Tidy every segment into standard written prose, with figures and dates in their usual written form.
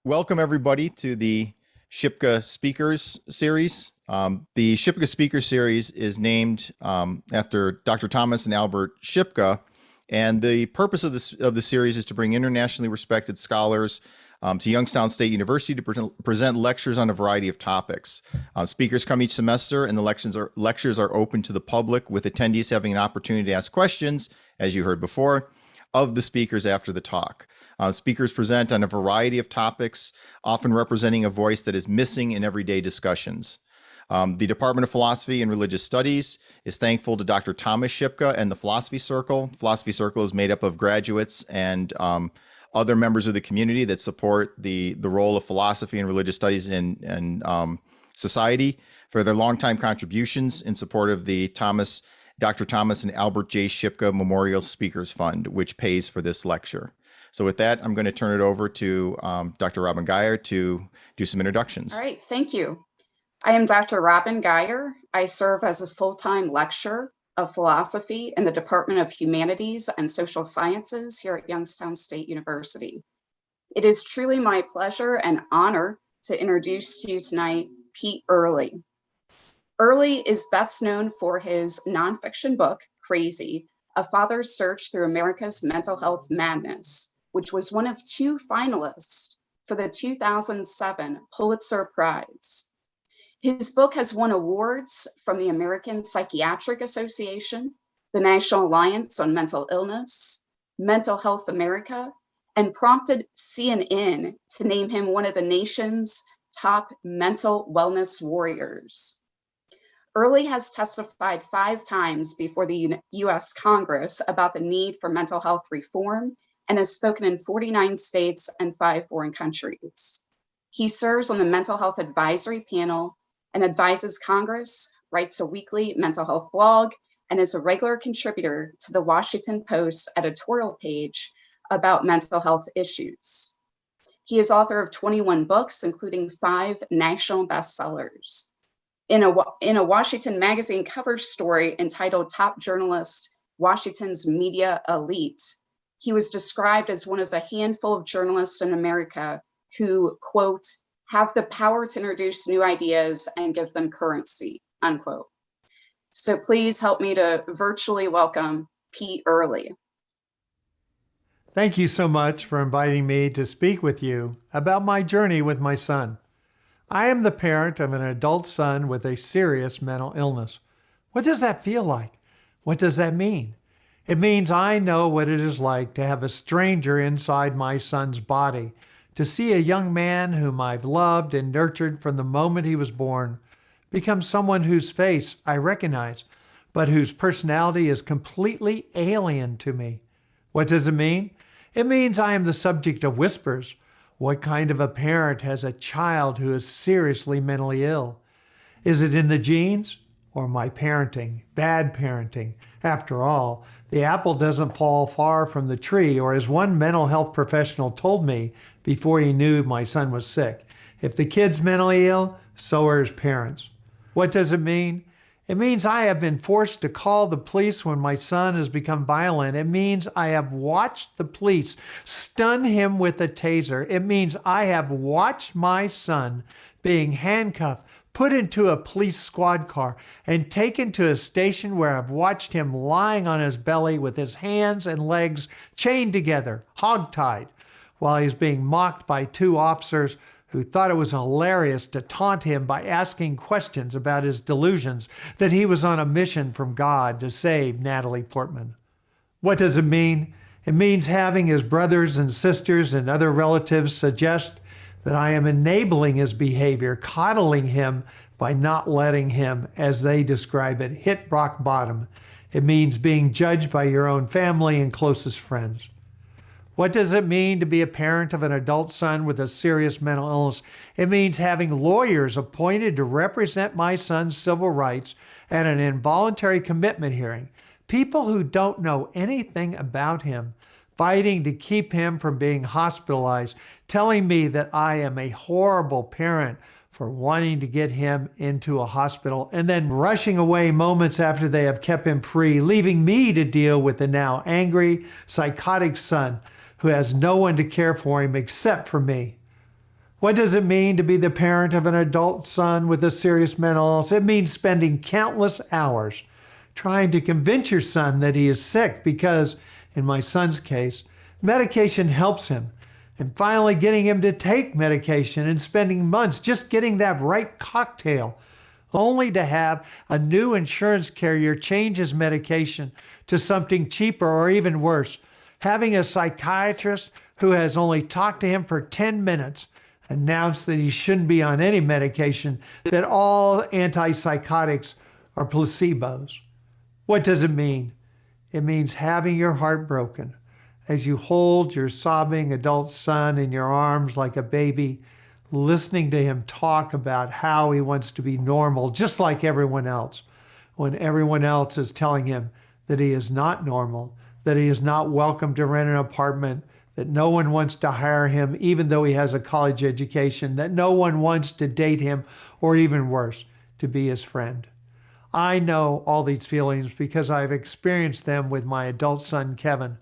Welcome, everybody, to the Shipka Speakers Series. The Shipka Speakers Series is named after Dr. Thomas and Albert Shipka, and the purpose of the series is to bring internationally respected scholars to Youngstown State University to present lectures on a variety of topics. Speakers come each semester, and the lectures are open to the public, with attendees having an opportunity to ask questions, as you heard before, of the speakers after the talk. Speakers present on a variety of topics, often representing a voice that is missing in everyday discussions. The Department of Philosophy and Religious Studies is thankful to Dr. Thomas Shipka and the Philosophy Circle. The Philosophy Circle is made up of graduates and other members of the community that support the role of philosophy and religious studies in society, for their longtime contributions in support of the Dr. Thomas and Albert J. Shipka Memorial Speakers Fund, which pays for this lecture. So with that, I'm going to turn it over to Dr. Robin Geyer to do some introductions. All right, thank you. I am Dr. Robin Geyer. I serve as a full-time lecturer of philosophy in the Department of Humanities and Social Sciences here at Youngstown State University. It is truly my pleasure and honor to introduce to you tonight Pete Early. Early is best known for his nonfiction book, Crazy, A Father's Search Through America's Mental Health Madness, which was one of 2 finalists for the 2007 Pulitzer Prize. His book has won awards from the American Psychiatric Association, the National Alliance on Mental Illness, Mental Health America, and prompted CNN to name him one of the nation's top mental wellness warriors. Early has testified 5 times before the U.S. Congress about the need for mental health reform and has spoken in 49 states and 5 foreign countries. He serves on the Mental Health Advisory Panel and advises Congress, writes a weekly mental health blog, and is a regular contributor to the Washington Post editorial page about mental health issues. He is author of 21 books, including 5 national bestsellers. In a Washington Magazine cover story entitled Top Journalist, Washington's Media Elite, he was described as one of a handful of journalists in America who, quote, have the power to introduce new ideas and give them currency, unquote. So please help me to virtually welcome Pete Early. Thank you so much for inviting me to speak with you about my journey with my son. I am the parent of an adult son with a serious mental illness. What does that feel like? What does that mean? It means I know what it is like to have a stranger inside my son's body, to see a young man whom I've loved and nurtured from the moment he was born become someone whose face I recognize, but whose personality is completely alien to me. What does it mean? It means I am the subject of whispers. What kind of a parent has a child who is seriously mentally ill? Is it in the genes or my parenting, bad parenting? After all, the apple doesn't fall far from the tree, or as one mental health professional told me before he knew my son was sick, if the kid's mentally ill, so are his parents. What does it mean? It means I have been forced to call the police when my son has become violent. It means I have watched the police stun him with a taser. It means I have watched my son being handcuffed, put into a police squad car, and taken to a station where I've watched him lying on his belly with his hands and legs chained together, hogtied, while he's being mocked by 2 officers who thought it was hilarious to taunt him by asking questions about his delusions that he was on a mission from God to save Natalie Portman. What does it mean? It means having his brothers and sisters and other relatives suggest that I am enabling his behavior, coddling him by not letting him, as they describe it, hit rock bottom. It means being judged by your own family and closest friends. What does it mean to be a parent of an adult son with a serious mental illness? It means having lawyers appointed to represent my son's civil rights at an involuntary commitment hearing. People who don't know anything about him, fighting to keep him from being hospitalized, telling me that I am a horrible parent for wanting to get him into a hospital, and then rushing away moments after they have kept him free, leaving me to deal with the now angry, psychotic son who has no one to care for him except for me. What does it mean to be the parent of an adult son with a serious mental illness? It means spending countless hours trying to convince your son that he is sick because, in my son's case, medication helps him. And finally getting him to take medication and spending months just getting that right cocktail, only to have a new insurance carrier change his medication to something cheaper or even worse. Having a psychiatrist who has only talked to him for 10 minutes announce that he shouldn't be on any medication, that all antipsychotics are placebos. What does it mean? It means having your heart broken as you hold your sobbing adult son in your arms like a baby, listening to him talk about how he wants to be normal, just like everyone else, when everyone else is telling him that he is not normal, that he is not welcome to rent an apartment, that no one wants to hire him even though he has a college education, that no one wants to date him, or even worse, to be his friend. I know all these feelings because I've experienced them with my adult son, Kevin.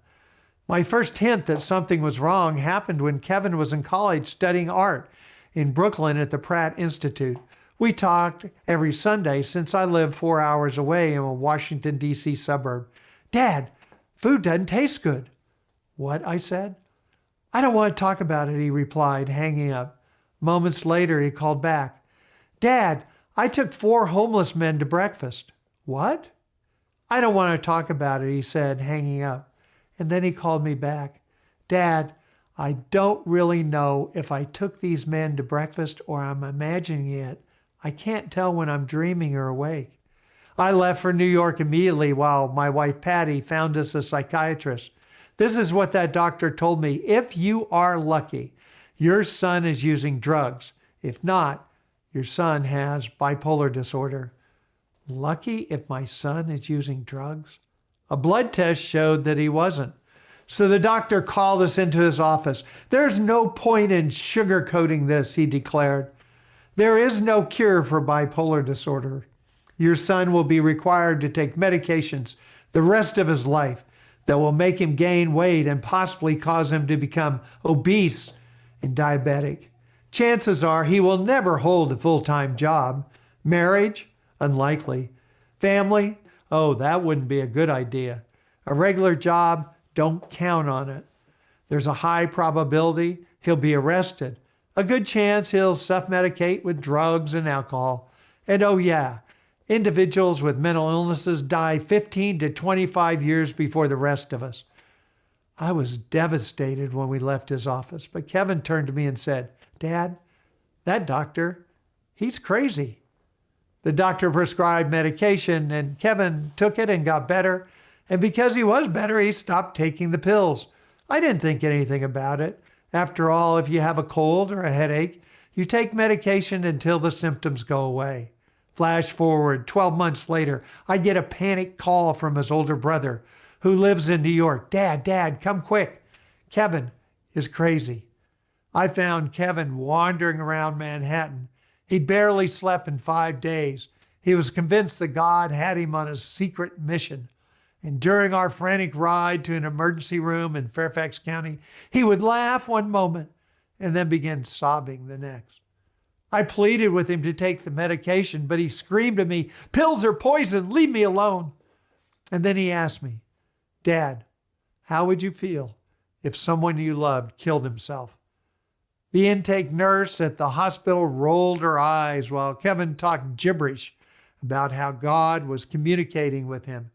My first hint that something was wrong happened when Kevin was in college studying art in Brooklyn at the Pratt Institute. We talked every Sunday since I live 4 hours away in a Washington, D.C. suburb. "Dad, food doesn't taste good." "What?" I said. "I don't want to talk about it," he replied, hanging up. Moments later, he called back. "Dad, I took 4 homeless men to breakfast." "What?" "I don't want to talk about it," he said, hanging up. And then he called me back. "Dad, I don't really know if I took these men to breakfast or I'm imagining it. I can't tell when I'm dreaming or awake." I left for New York immediately while my wife Patty found us a psychiatrist. This is what that doctor told me. "If you are lucky, your son is using drugs. If not, your son has bipolar disorder." Lucky if my son is using drugs? A blood test showed that he wasn't. So the doctor called us into his office. "There's no point in sugarcoating this," he declared. "There is no cure for bipolar disorder. Your son will be required to take medications the rest of his life that will make him gain weight and possibly cause him to become obese and diabetic. Chances are he will never hold a full-time job. Marriage? Unlikely. Family? Oh, that wouldn't be a good idea. A regular job? Don't count on it. There's a high probability he'll be arrested. A good chance he'll self-medicate with drugs and alcohol. And oh yeah, individuals with mental illnesses die 15 to 25 years before the rest of us." I was devastated when we left his office, but Kevin turned to me and said, "Dad, that doctor, he's crazy." The doctor prescribed medication, and Kevin took it and got better. And because he was better, he stopped taking the pills. I didn't think anything about it. After all, if you have a cold or a headache, you take medication until the symptoms go away. Flash forward 12 months later, I get a panic call from his older brother who lives in New York. Dad, come quick. Kevin is crazy." I found Kevin wandering around Manhattan. He'd barely slept in 5 days. He was convinced that God had him on a secret mission. And during our frantic ride to an emergency room in Fairfax County, he would laugh one moment and then begin sobbing the next. I pleaded with him to take the medication, but he screamed at me, "Pills are poison, leave me alone." And then he asked me, "Dad, how would you feel if someone you loved killed himself?" The intake nurse at the hospital rolled her eyes while Kevin talked gibberish about how God was communicating with him.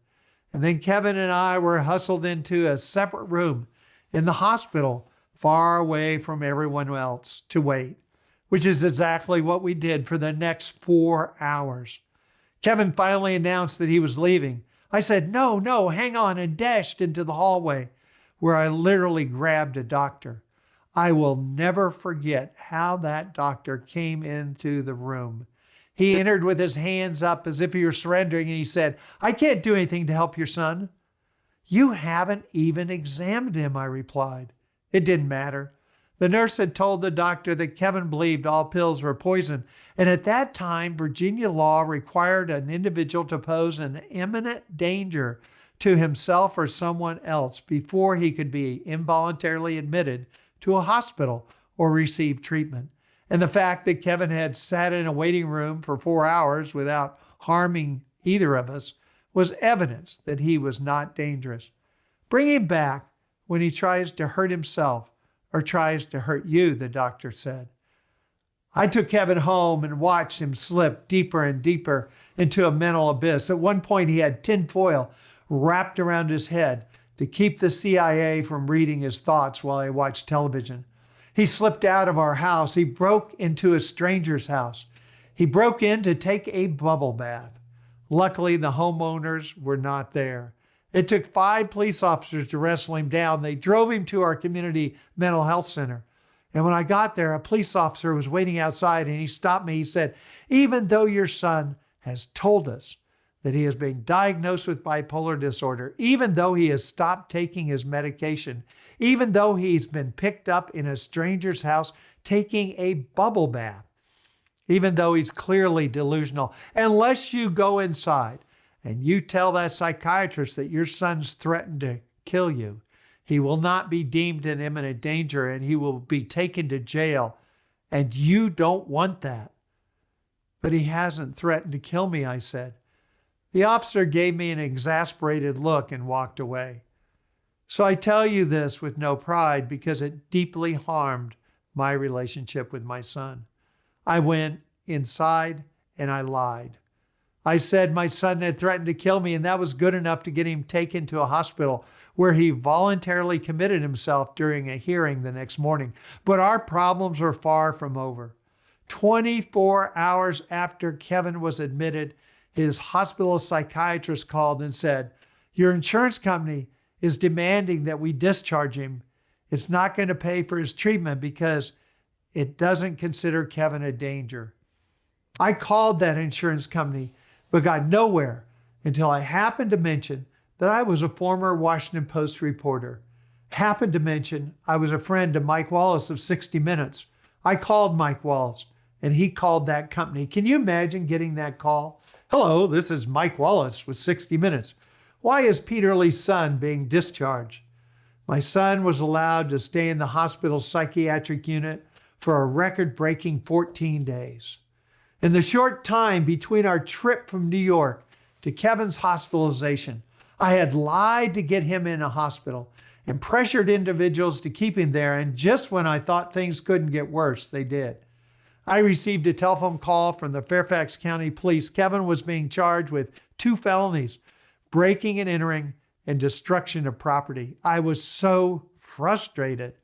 And then Kevin and I were hustled into a separate room in the hospital, far away from everyone else, to wait, which is exactly what we did for the next 4 hours. Kevin finally announced that he was leaving. I said, no, hang on, and dashed into the hallway where I literally grabbed a doctor. I will never forget how that doctor came into the room. He entered with his hands up as if he were surrendering, and he said, "I can't do anything to help your son." "You haven't even examined him," I replied. It didn't matter. The nurse had told the doctor that Kevin believed all pills were poison, and at that time, Virginia law required an individual to pose an imminent danger to himself or someone else before he could be involuntarily admitted to a hospital or receive treatment. And the fact that Kevin had sat in a waiting room for 4 hours without harming either of us was evidence that he was not dangerous. Bring him back when he tries to hurt himself or tries to hurt you, the doctor said. I took Kevin home and watched him slip deeper and deeper into a mental abyss. At one point, he had tinfoil wrapped around his head to keep the CIA from reading his thoughts while I watched television. He slipped out of our house. He broke into a stranger's house. He broke in to take a bubble bath. Luckily, the homeowners were not there. It took 5 police officers to wrestle him down. They drove him to our community mental health center. And when I got there, a police officer was waiting outside and he stopped me. He said, "Even though your son has told us that he has been diagnosed with bipolar disorder, even though he has stopped taking his medication, even though he's been picked up in a stranger's house taking a bubble bath, even though he's clearly delusional, unless you go inside and you tell that psychiatrist that your son's threatened to kill you, he will not be deemed in imminent danger and he will be taken to jail. And you don't want that." "But he hasn't threatened to kill me," I said. The officer gave me an exasperated look and walked away. So I tell you this with no pride because it deeply harmed my relationship with my son. I went inside and I lied. I said my son had threatened to kill me, and that was good enough to get him taken to a hospital where he voluntarily committed himself during a hearing the next morning. But our problems were far from over. 24 hours after Kevin was admitted, his hospital psychiatrist called and said, "Your insurance company is demanding that we discharge him. It's not going to pay for his treatment because it doesn't consider Kevin a danger." I called that insurance company, but got nowhere until I happened to mention that I was a former Washington Post reporter. Happened to mention I was a friend of Mike Wallace of 60 Minutes. I called Mike Wallace, and he called that company. Can you imagine getting that call? "Hello, this is Mike Wallace with 60 Minutes. Why is Peter Lee's son being discharged?" My son was allowed to stay in the hospital psychiatric unit for a record-breaking 14 days. In the short time between our trip from New York to Kevin's hospitalization, I had lied to get him in a hospital and pressured individuals to keep him there, and just when I thought things couldn't get worse, they did. I received a telephone call from the Fairfax County Police. Kevin was being charged with 2 felonies, breaking and entering and destruction of property. I was so frustrated.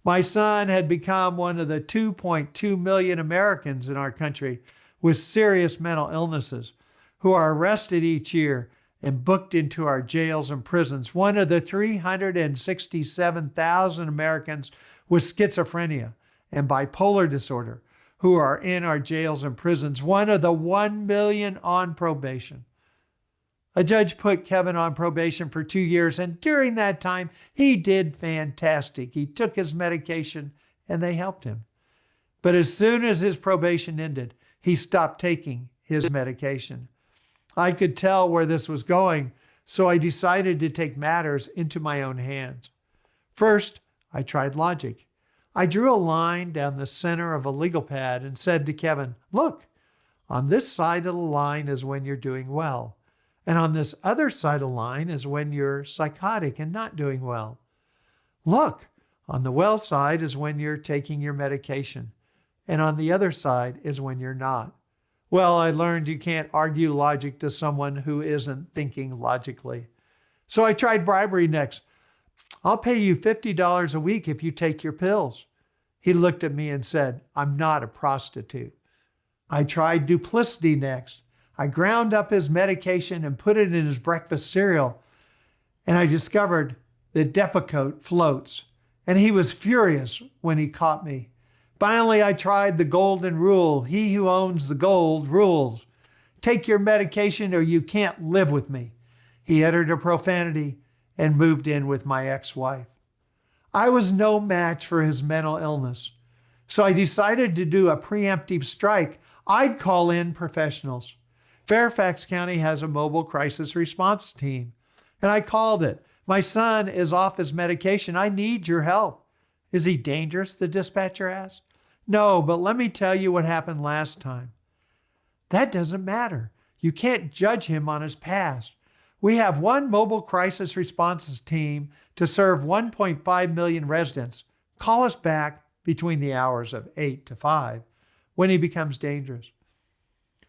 My son had become one of the 2.2 million Americans in our country with serious mental illnesses who are arrested each year and booked into our jails and prisons. One of the 367,000 Americans with schizophrenia and bipolar disorder who are in our jails and prisons. One of the 1 million on probation. A judge put Kevin on probation for 2 years, and during that time, he did fantastic. He took his medication, and they helped him. But as soon as his probation ended, he stopped taking his medication. I could tell where this was going, so I decided to take matters into my own hands. First, I tried logic. I drew a line down the center of a legal pad and said to Kevin, "Look, on this side of the line is when you're doing well. And on this other side of the line is when you're psychotic and not doing well. Look, on the well side is when you're taking your medication. And on the other side is when you're not." Well, I learned you can't argue logic to someone who isn't thinking logically. So I tried bribery next. "I'll pay you $50 a week if you take your pills." He looked at me and said, "I'm not a prostitute." I tried duplicity next. I ground up his medication and put it in his breakfast cereal, and I discovered that Depakote floats, and he was furious when he caught me. Finally, I tried the golden rule. He who owns the gold rules. Take your medication or you can't live with me. He uttered a profanity and moved in with my ex-wife. I was no match for his mental illness, so I decided to do a preemptive strike. I'd call in professionals. Fairfax County has a mobile crisis response team, and I called it. "My son is off his medication. I need your help." "Is he dangerous?" the dispatcher asked. No, but let me tell you what happened last time. That doesn't matter. You can't judge him on his past. We have one mobile crisis responses team to serve 1.5 million residents. Call us back between the hours of 8 to 5 when he becomes dangerous.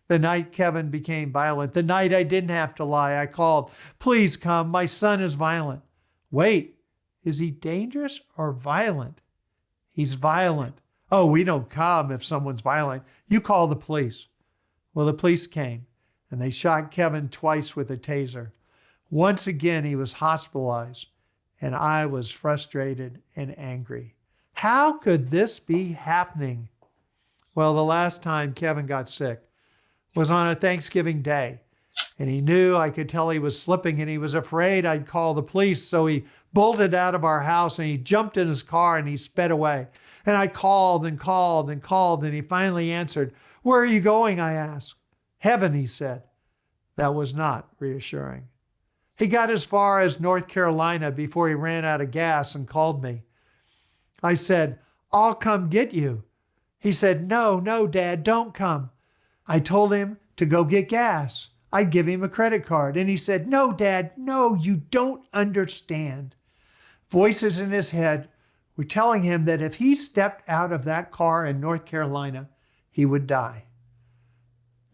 The night Kevin became violent, the night I didn't have to lie, I called, please come, my son is violent. Wait, is he dangerous or violent? He's violent. Oh, we don't come if someone's violent. You call the police. Well, the police came and they shot Kevin twice with a taser. Once again, he was hospitalized and I was frustrated and angry. How could this be happening? Well, the last time Kevin got sick was on a Thanksgiving day, and he knew I could tell he was slipping and he was afraid I'd call the police. So he bolted out of our house and he jumped in his car and he sped away. And I called and called and called and he finally answered. Where are you going? I asked. Heaven, he said. That was not reassuring. He got as far as North Carolina before he ran out of gas and called me. I said, I'll come get you. He said, no, Dad, don't come. I told him to go get gas. I'd give him a credit card. And he said, no, Dad, no, you don't understand. Voices in his head were telling him that if he stepped out of that car in North Carolina, he would die.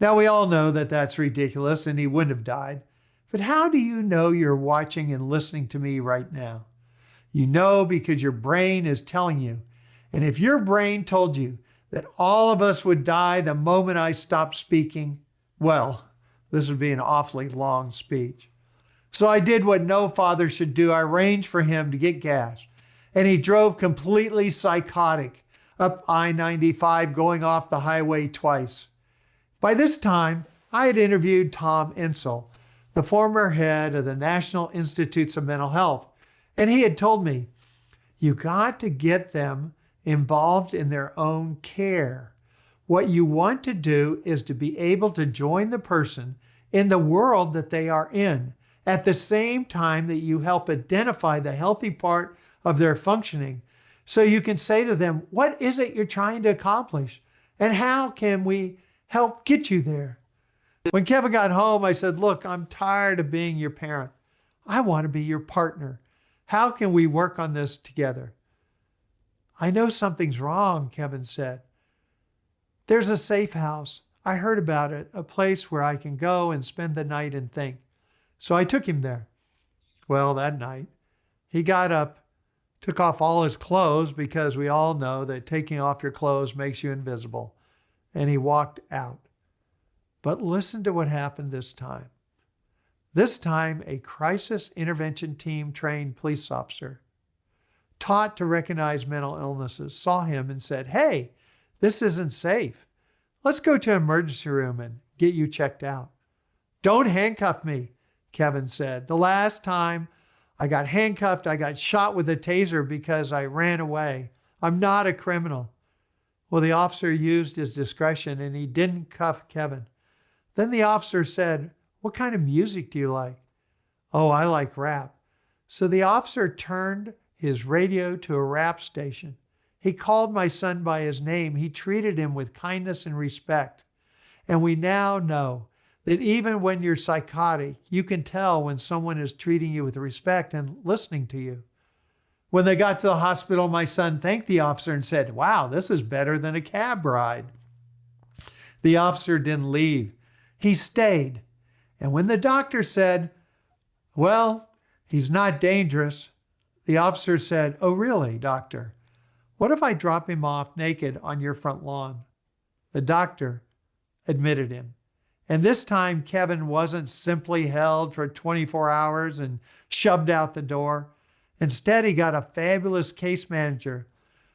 Now, we all know that that's ridiculous and he wouldn't have died. But how do you know you're watching and listening to me right now? You know because your brain is telling you. And if your brain told you that all of us would die the moment I stopped speaking, well, this would be an awfully long speech. So I did what no father should do. I arranged for him to get gas. And he drove completely psychotic up I-95 going off the highway twice. By this time, I had interviewed Tom Insel, the former head of the National Institutes of Mental Health. And he had told me, you got to get them involved in their own care. What you want to do is to be able to join the person in the world that they are in at the same time that you help identify the healthy part of their functioning. So you can say to them, what is it you're trying to accomplish? And how can we help get you there? When Kevin got home, I said, look, I'm tired of being your parent. I want to be your partner. How can we work on this together? I know something's wrong, Kevin said. There's a safe house. I heard about it, a place where I can go and spend the night and think. So I took him there. Well, that night, he got up, took off all his clothes because we all know that taking off your clothes makes you invisible, and he walked out. But listen to what happened this time. This time, a crisis intervention team trained police officer, taught to recognize mental illnesses, saw him and said, hey, this isn't safe. Let's go to an emergency room and get you checked out. Don't handcuff me, Kevin said. The last time I got handcuffed, I got shot with a taser because I ran away. I'm not a criminal. Well, the officer used his discretion and he didn't cuff Kevin. Then the officer said, what kind of music do you like? Oh, I like rap. So the officer turned his radio to a rap station. He called my son by his name. He treated him with kindness and respect. And we now know that even when you're psychotic, you can tell when someone is treating you with respect and listening to you. When they got to the hospital, my son thanked the officer and said, wow, this is better than a cab ride. The officer didn't leave. He stayed. And when the doctor said, well, he's not dangerous, the officer said, oh, really, doctor? What if I drop him off naked on your front lawn? The doctor admitted him. And this time, Kevin wasn't simply held for 24 hours and shoved out the door. Instead, he got a fabulous case manager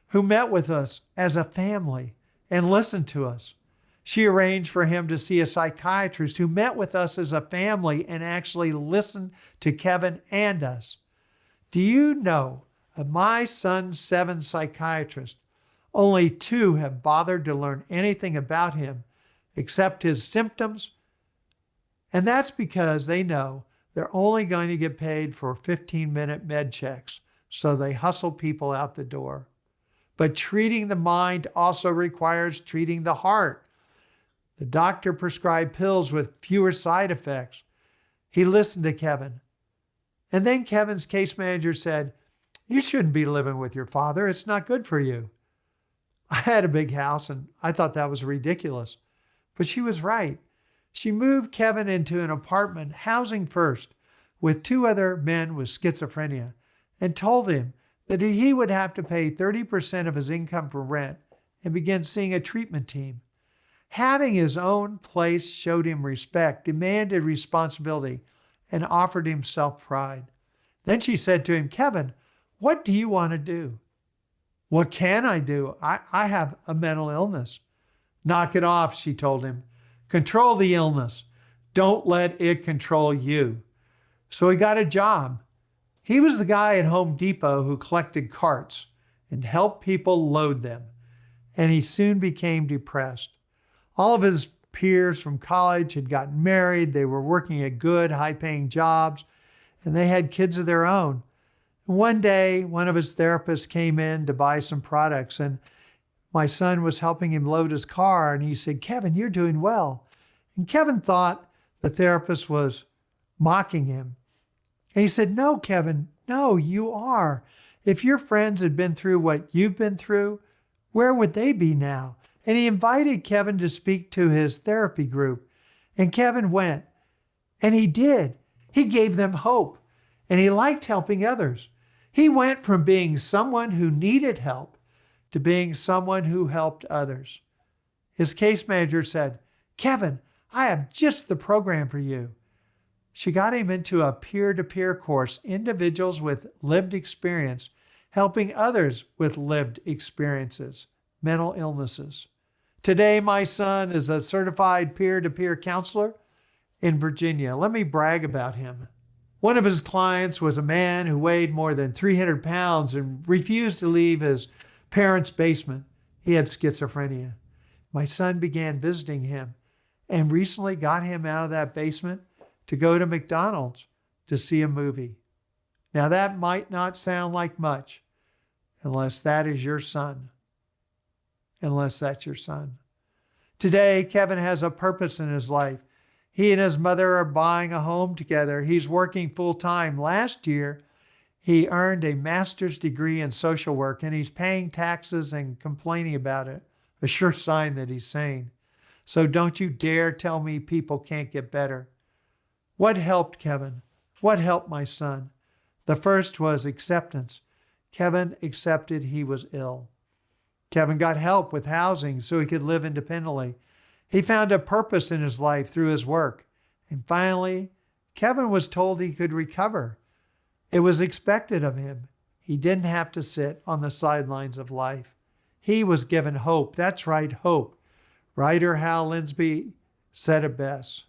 who met with us as a family and listened to us. She arranged for him to see a psychiatrist who met with us as a family and actually listened to Kevin and us. Do you know, of my son's 7 psychiatrists, only 2 have bothered to learn anything about him except his symptoms? And that's because they know they're only going to get paid for 15-minute med checks, so they hustle people out the door. But treating the mind also requires treating the heart. The doctor prescribed pills with fewer side effects. He listened to Kevin. And then Kevin's case manager said, "You shouldn't be living with your father. It's not good for you." I had a big house and I thought that was ridiculous. But she was right. She moved Kevin into an apartment, housing first, with 2 other men with schizophrenia, and told him that he would have to pay 30% of his income for rent and begin seeing a treatment team. Having his own place showed him respect, demanded responsibility, and offered him self-pride. Then she said to him, "Kevin, what do you want to do?" "What can I do? I have a mental illness." "Knock it off," she told him. "Control the illness. Don't let it control you." So he got a job. He was the guy at Home Depot who collected carts and helped people load them. And he soon became depressed. All of his peers from college had gotten married. They were working at good, high-paying jobs, and they had kids of their own. And one day, one of his therapists came in to buy some products, and my son was helping him load his car, and he said, "Kevin, you're doing well." And Kevin thought the therapist was mocking him. And he said, "No, Kevin, no, you are. If your friends had been through what you've been through, where would they be now?" And he invited Kevin to speak to his therapy group. And Kevin went. And he did. He gave them hope. And he liked helping others. He went from being someone who needed help to being someone who helped others. His case manager said, "Kevin, I have just the program for you." She got him into a peer-to-peer course, individuals with lived experience, helping others with lived experiences, mental illnesses. Today, my son is a certified peer-to-peer counselor in Virginia. Let me brag about him. One of his clients was a man who weighed more than 300 pounds and refused to leave his parents' basement. He had schizophrenia. My son began visiting him and recently got him out of that basement to go to McDonald's to see a movie. Now that might not sound like much unless that is your son. Unless that's your son. Today, Kevin has a purpose in his life. He and his mother are buying a home together. He's working full-time. Last year, he earned a master's degree in social work, and he's paying taxes and complaining about it. A sure sign that he's sane. So don't you dare tell me people can't get better. What helped Kevin? What helped my son? The first was acceptance. Kevin accepted he was ill. Kevin got help with housing so he could live independently. He found a purpose in his life through his work. And finally, Kevin was told he could recover. It was expected of him. He didn't have to sit on the sidelines of life. He was given hope. That's right, hope. Writer Hal Linsby said it best.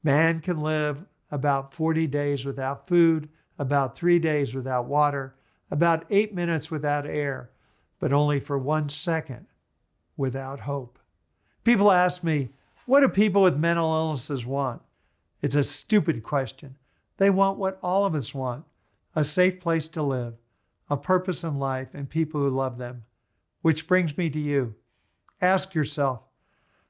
Man can live about 40 days without food, about 3 days without water, about 8 minutes without air, but only for 1 second without hope. People ask me, what do people with mental illnesses want? It's a stupid question. They want what all of us want, a safe place to live, a purpose in life, and people who love them. Which brings me to you. Ask yourself,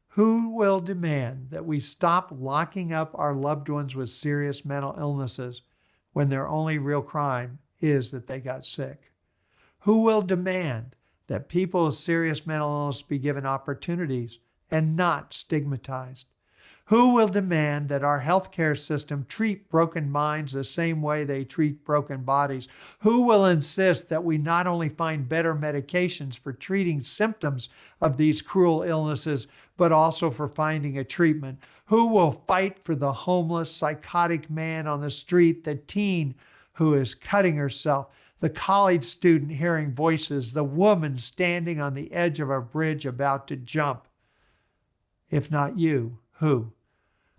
who will demand that we stop locking up our loved ones with serious mental illnesses when their only real crime is that they got sick? Who will demand that people with serious mental illness be given opportunities and not stigmatized? Who will demand that our healthcare system treat broken minds the same way they treat broken bodies? Who will insist that we not only find better medications for treating symptoms of these cruel illnesses, but also for finding a treatment? Who will fight for the homeless, psychotic man on the street, the teen who is cutting herself, the college student hearing voices, the woman standing on the edge of a bridge about to jump? If not you, who?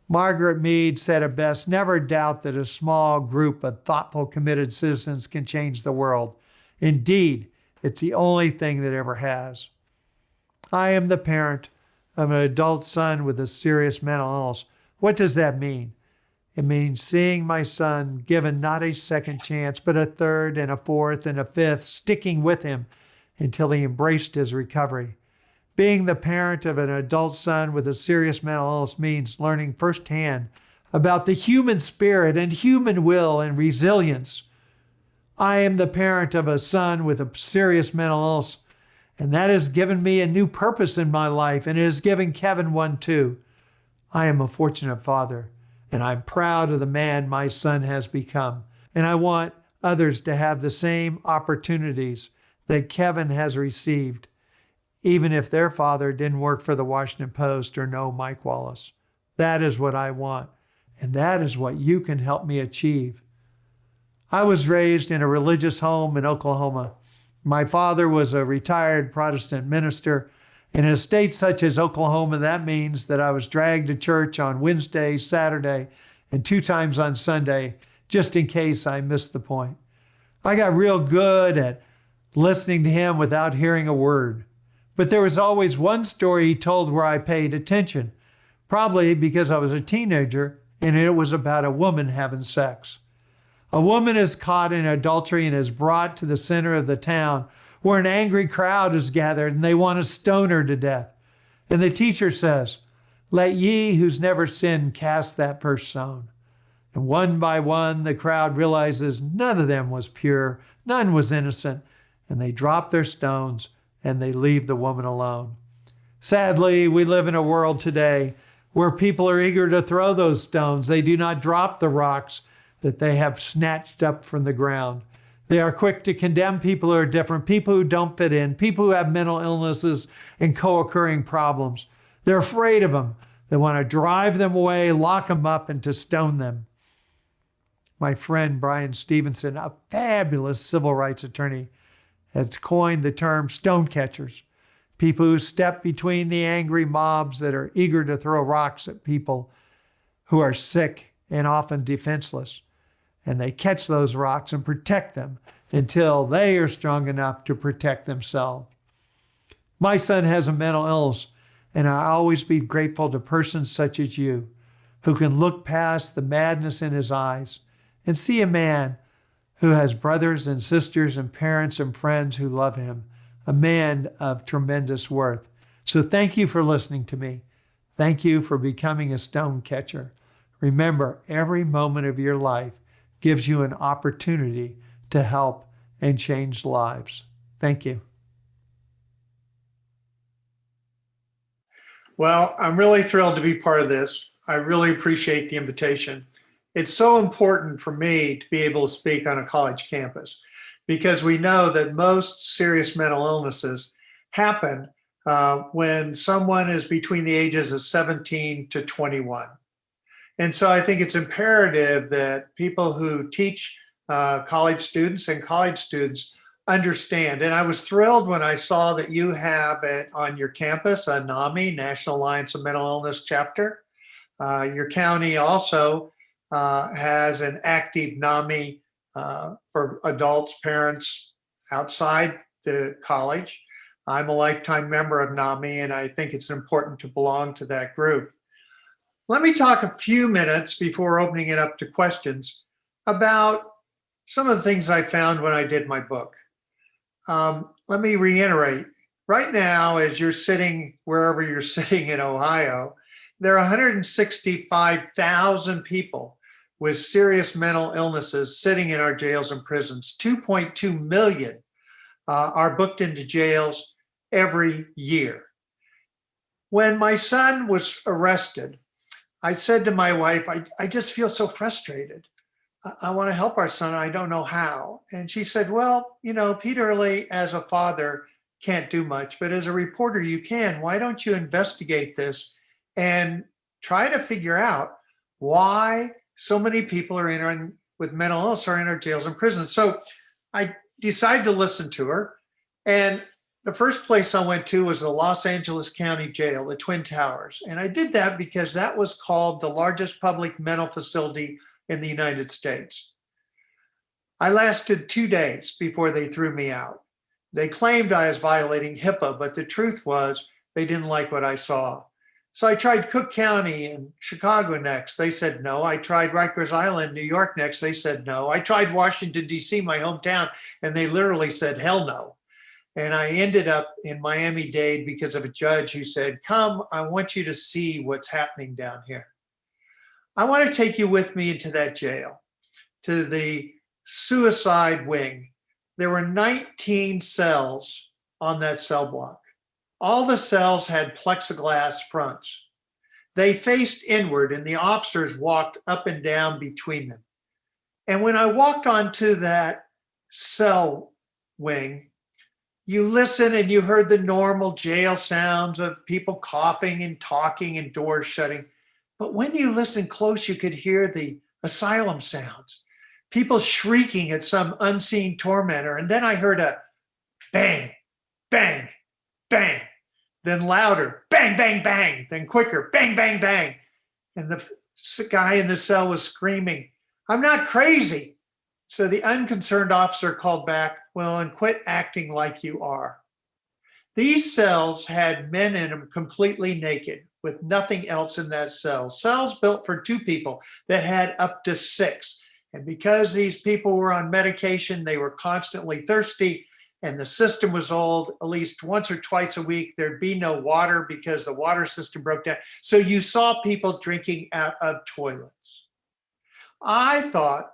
Margaret Mead said it best, never doubt that a small group of thoughtful, committed citizens can change the world. Indeed, it's the only thing that ever has. I am the parent of an adult son with a serious mental illness. What does that mean? It means seeing my son given not a second chance, but a third and a fourth and a fifth, sticking with him until he embraced his recovery. Being the parent of an adult son with a serious mental illness means learning firsthand about the human spirit and human will and resilience. I am the parent of a son with a serious mental illness, and that has given me a new purpose in my life, and it has given Kevin one too. I am a fortunate father, and I'm proud of the man my son has become, and I want others to have the same opportunities that Kevin has received, even if their father didn't work for the Washington Post or know Mike Wallace. That is what I want, and that is what you can help me achieve. I was raised in a religious home in Oklahoma. My father was a retired Protestant minister. In a state such as Oklahoma, that means that I was dragged to church on Wednesday, Saturday, and 2 times on Sunday, just in case I missed the point. I got real good at listening to him without hearing a word. But there was always one story he told where I paid attention, probably because I was a teenager, and it was about a woman having sex. A woman is caught in adultery and is brought to the center of the town where an angry crowd is gathered and they want to stone her to death. And the teacher says, "Let ye who's never sinned cast that first stone." And one by one, the crowd realizes none of them was pure, none was innocent, and they drop their stones and they leave the woman alone. Sadly, we live in a world today where people are eager to throw those stones. They do not drop the rocks that they have snatched up from the ground. They are quick to condemn people who are different, people who don't fit in, people who have mental illnesses and co-occurring problems. They're afraid of them. They want to drive them away, lock them up, and to stone them. My friend Brian Stevenson, a fabulous civil rights attorney, has coined the term stone catchers, people who step between the angry mobs that are eager to throw rocks at people who are sick and often defenseless. And they catch those rocks and protect them until they are strong enough to protect themselves. My son has a mental illness, and I always be grateful to persons such as you who can look past the madness in his eyes and see a man who has brothers and sisters and parents and friends who love him, a man of tremendous worth. So thank you for listening to me. Thank you for becoming a stone catcher. Remember, every moment of your life gives you an opportunity to help and change lives. Thank you. Well, I'm really thrilled to be part of this. I really appreciate the invitation. It's so important for me to be able to speak on a college campus because we know that most serious mental illnesses happen when someone is between the ages of 17 to 21. And so I think it's imperative that people who teach college students and college students understand. And I was thrilled when I saw that you have on your campus a NAMI, National Alliance of Mental Illness chapter. Your county also has an active NAMI for adults, parents outside the college. I'm a lifetime member of NAMI, and I think it's important to belong to that group. Let me talk a few minutes before opening it up to questions about some of the things I found when I did my book. Let me reiterate. Right now, as you're sitting wherever you're sitting in Ohio, there are 165,000 people with serious mental illnesses sitting in our jails and prisons. 2.2 million are booked into jails every year. When my son was arrested, I said to my wife, I just feel so frustrated. I want to help our son, and I don't know how. And she said, well, Pete Early, as a father, can't do much, but as a reporter, you can. Why don't you investigate this and try to figure out why so many people are with mental illness are in our jails and prisons? So I decided to listen to her. And the first place I went to was the Los Angeles County Jail, the Twin Towers. And I did that because that was called the largest public mental facility in the United States. I lasted 2 days before they threw me out. They claimed I was violating HIPAA, but the truth was they didn't like what I saw. So I tried Cook County in Chicago next. They said no. I tried Rikers Island, New York next. They said no. I tried Washington, D.C., my hometown, and they literally said hell no. And I ended up in Miami-Dade because of a judge who said, come, I want you to see what's happening down here. I want to take you with me into that jail, to the suicide wing. There were 19 cells on that cell block. All the cells had plexiglass fronts. They faced inward and the officers walked up and down between them. And when I walked onto that cell wing, you listen and you heard the normal jail sounds of people coughing and talking and doors shutting. But when you listen close, you could hear the asylum sounds, people shrieking at some unseen tormentor. And then I heard a bang, bang, bang, then louder, bang, bang, bang, then quicker, bang, bang, bang. And the guy in the cell was screaming, I'm not crazy. So the unconcerned officer called back, well, and quit acting like you are. These cells had men in them completely naked with nothing else in that cell. Cells built for 2 people that had up to 6. And because these people were on medication, they were constantly thirsty and the system was old. At least once or twice a week, there'd be no water because the water system broke down. So you saw people drinking out of toilets. I thought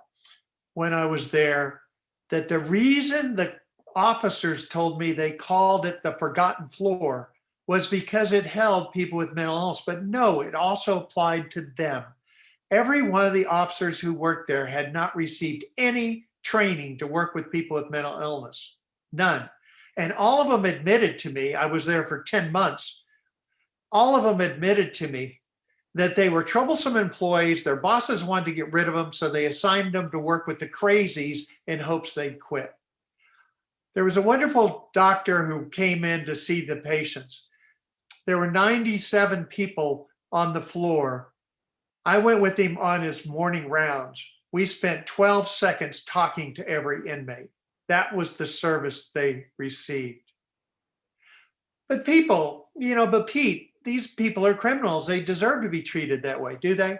when I was there that the reason the officers told me they called it the forgotten floor was because it held people with mental illness. But no, it also applied to them. Every one of the officers who worked there had not received any training to work with people with mental illness. None. And all of them admitted to me, I was there for 10 months, all of them admitted to me that they were troublesome employees. Their bosses wanted to get rid of them, so they assigned them to work with the crazies in hopes they'd quit. There was a wonderful doctor who came in to see the patients. There were 97 people on the floor. I went with him on his morning rounds. We spent 12 seconds talking to every inmate. That was the service they received. But people, but Pete, these people are criminals. They deserve to be treated that way, do they?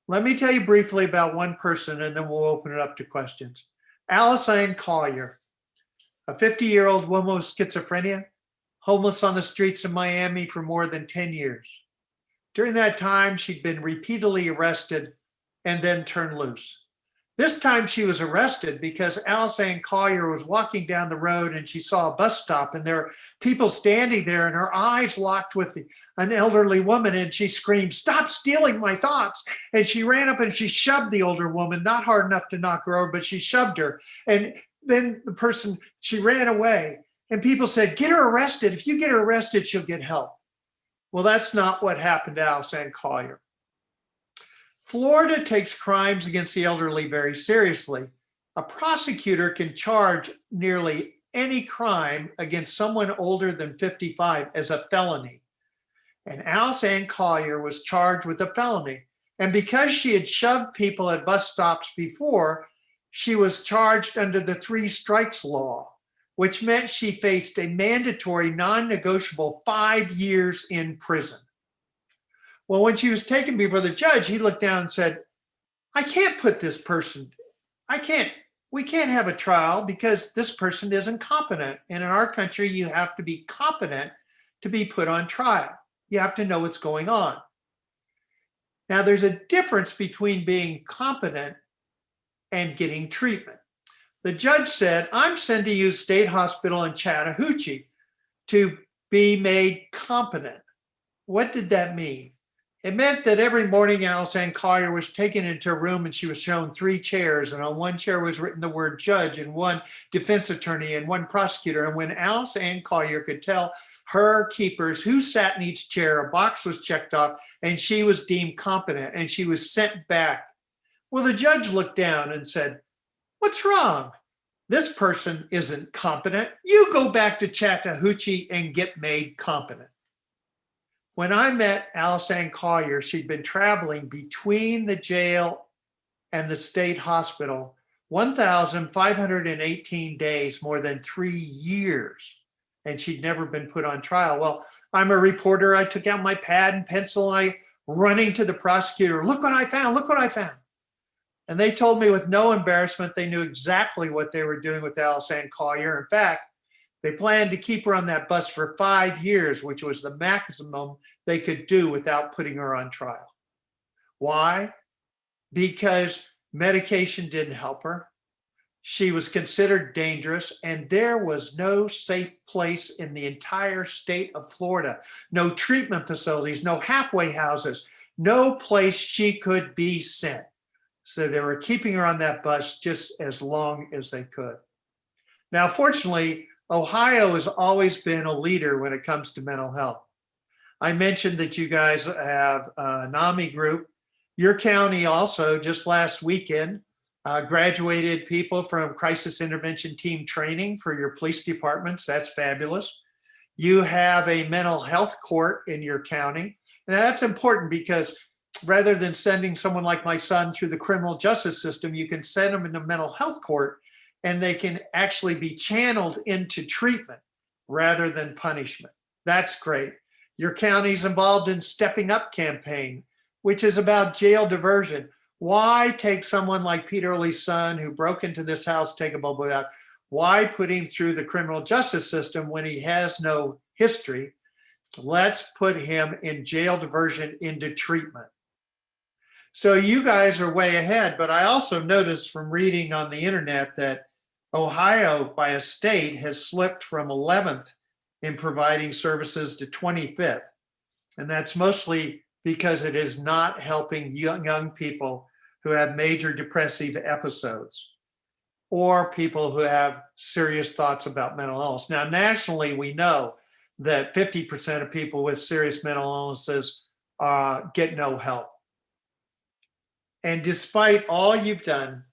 Let me tell you briefly about one person and then we'll open it up to questions. Alice Ann Collier, a 50-year-old woman with schizophrenia, homeless on the streets of Miami for more than 10 years. During that time, she'd been repeatedly arrested and then turned loose. This time she was arrested because Alice Ann Collier was walking down the road and she saw a bus stop and there were people standing there and her eyes locked with an elderly woman and she screamed, "Stop stealing my thoughts." And she ran up and she shoved the older woman, not hard enough to knock her over, but she shoved her. And then she ran away and people said, "Get her arrested. If you get her arrested, she'll get help." Well, that's not what happened to Alice Ann Collier. Florida takes crimes against the elderly very seriously. A prosecutor can charge nearly any crime against someone older than 55 as a felony. And Alice Ann Collier was charged with a felony. And because she had shoved people at bus stops before, she was charged under the 3 strikes law, which meant she faced a mandatory non-negotiable 5 years in prison. Well, when she was taken before the judge, he looked down and said, we can't have a trial because this person is incompetent. And in our country, you have to be competent to be put on trial. You have to know what's going on. Now, there's a difference between being competent and getting treatment. The judge said, I'm sending you to State Hospital in Chattahoochee to be made competent. What did that mean? It meant that every morning Alice Ann Collier was taken into a room and she was shown 3 chairs, and on one chair was written the word judge and 1 defense attorney and 1 prosecutor. And when Alice Ann Collier could tell her keepers who sat in each chair, a box was checked off and she was deemed competent and she was sent back. Well, the judge looked down and said, what's wrong? This person isn't competent. You go back to Chattahoochee and get made competent. When I met Alice Ann Collier, she'd been traveling between the jail and the state hospital 1,518 days, more than 3 years, and she'd never been put on trial. Well, I'm a reporter. I took out my pad and pencil and I running to the prosecutor. Look what I found. Look what I found. And they told me with no embarrassment, they knew exactly what they were doing with Alice Ann Collier. In fact, They planned to keep her on that bus for 5 years, which was the maximum they could do without putting her on trial. Why? Because medication didn't help her. She was considered dangerous, and there was no safe place in the entire state of Florida. No treatment facilities, no halfway houses, no place she could be sent. So they were keeping her on that bus just as long as they could. Now, fortunately, Ohio has always been a leader when it comes to mental health. I mentioned that you guys have a NAMI group. Your county also, just last weekend, graduated people from crisis intervention team training for your police departments. That's fabulous. You have a mental health court in your county. And that's important because rather than sending someone like my son through the criminal justice system, you can send them into mental health court and they can actually be channeled into treatment rather than punishment. That's great. Your county's involved in Stepping Up campaign, which is about jail diversion. Why take someone like Peter Lee's son who broke into this house, take a bubble out? Why put him through the criminal justice system when he has no history? Let's put him in jail diversion into treatment. So you guys are way ahead, but I also noticed from reading on the internet that Ohio, by a state, has slipped from 11th in providing services to 25th. And that's mostly because it is not helping young people who have major depressive episodes or people who have serious thoughts about mental illness. Now, nationally, we know that 50% of people with serious mental illnesses get no help. And despite all you've done,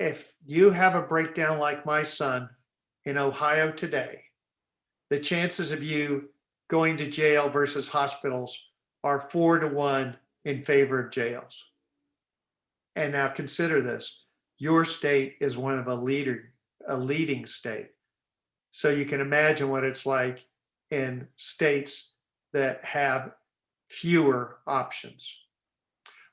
if you have a breakdown like my son in Ohio today, the chances of you going to jail versus hospitals are 4-1 in favor of jails. And now consider this, your state is one of a leading state. So you can imagine what it's like in states that have fewer options.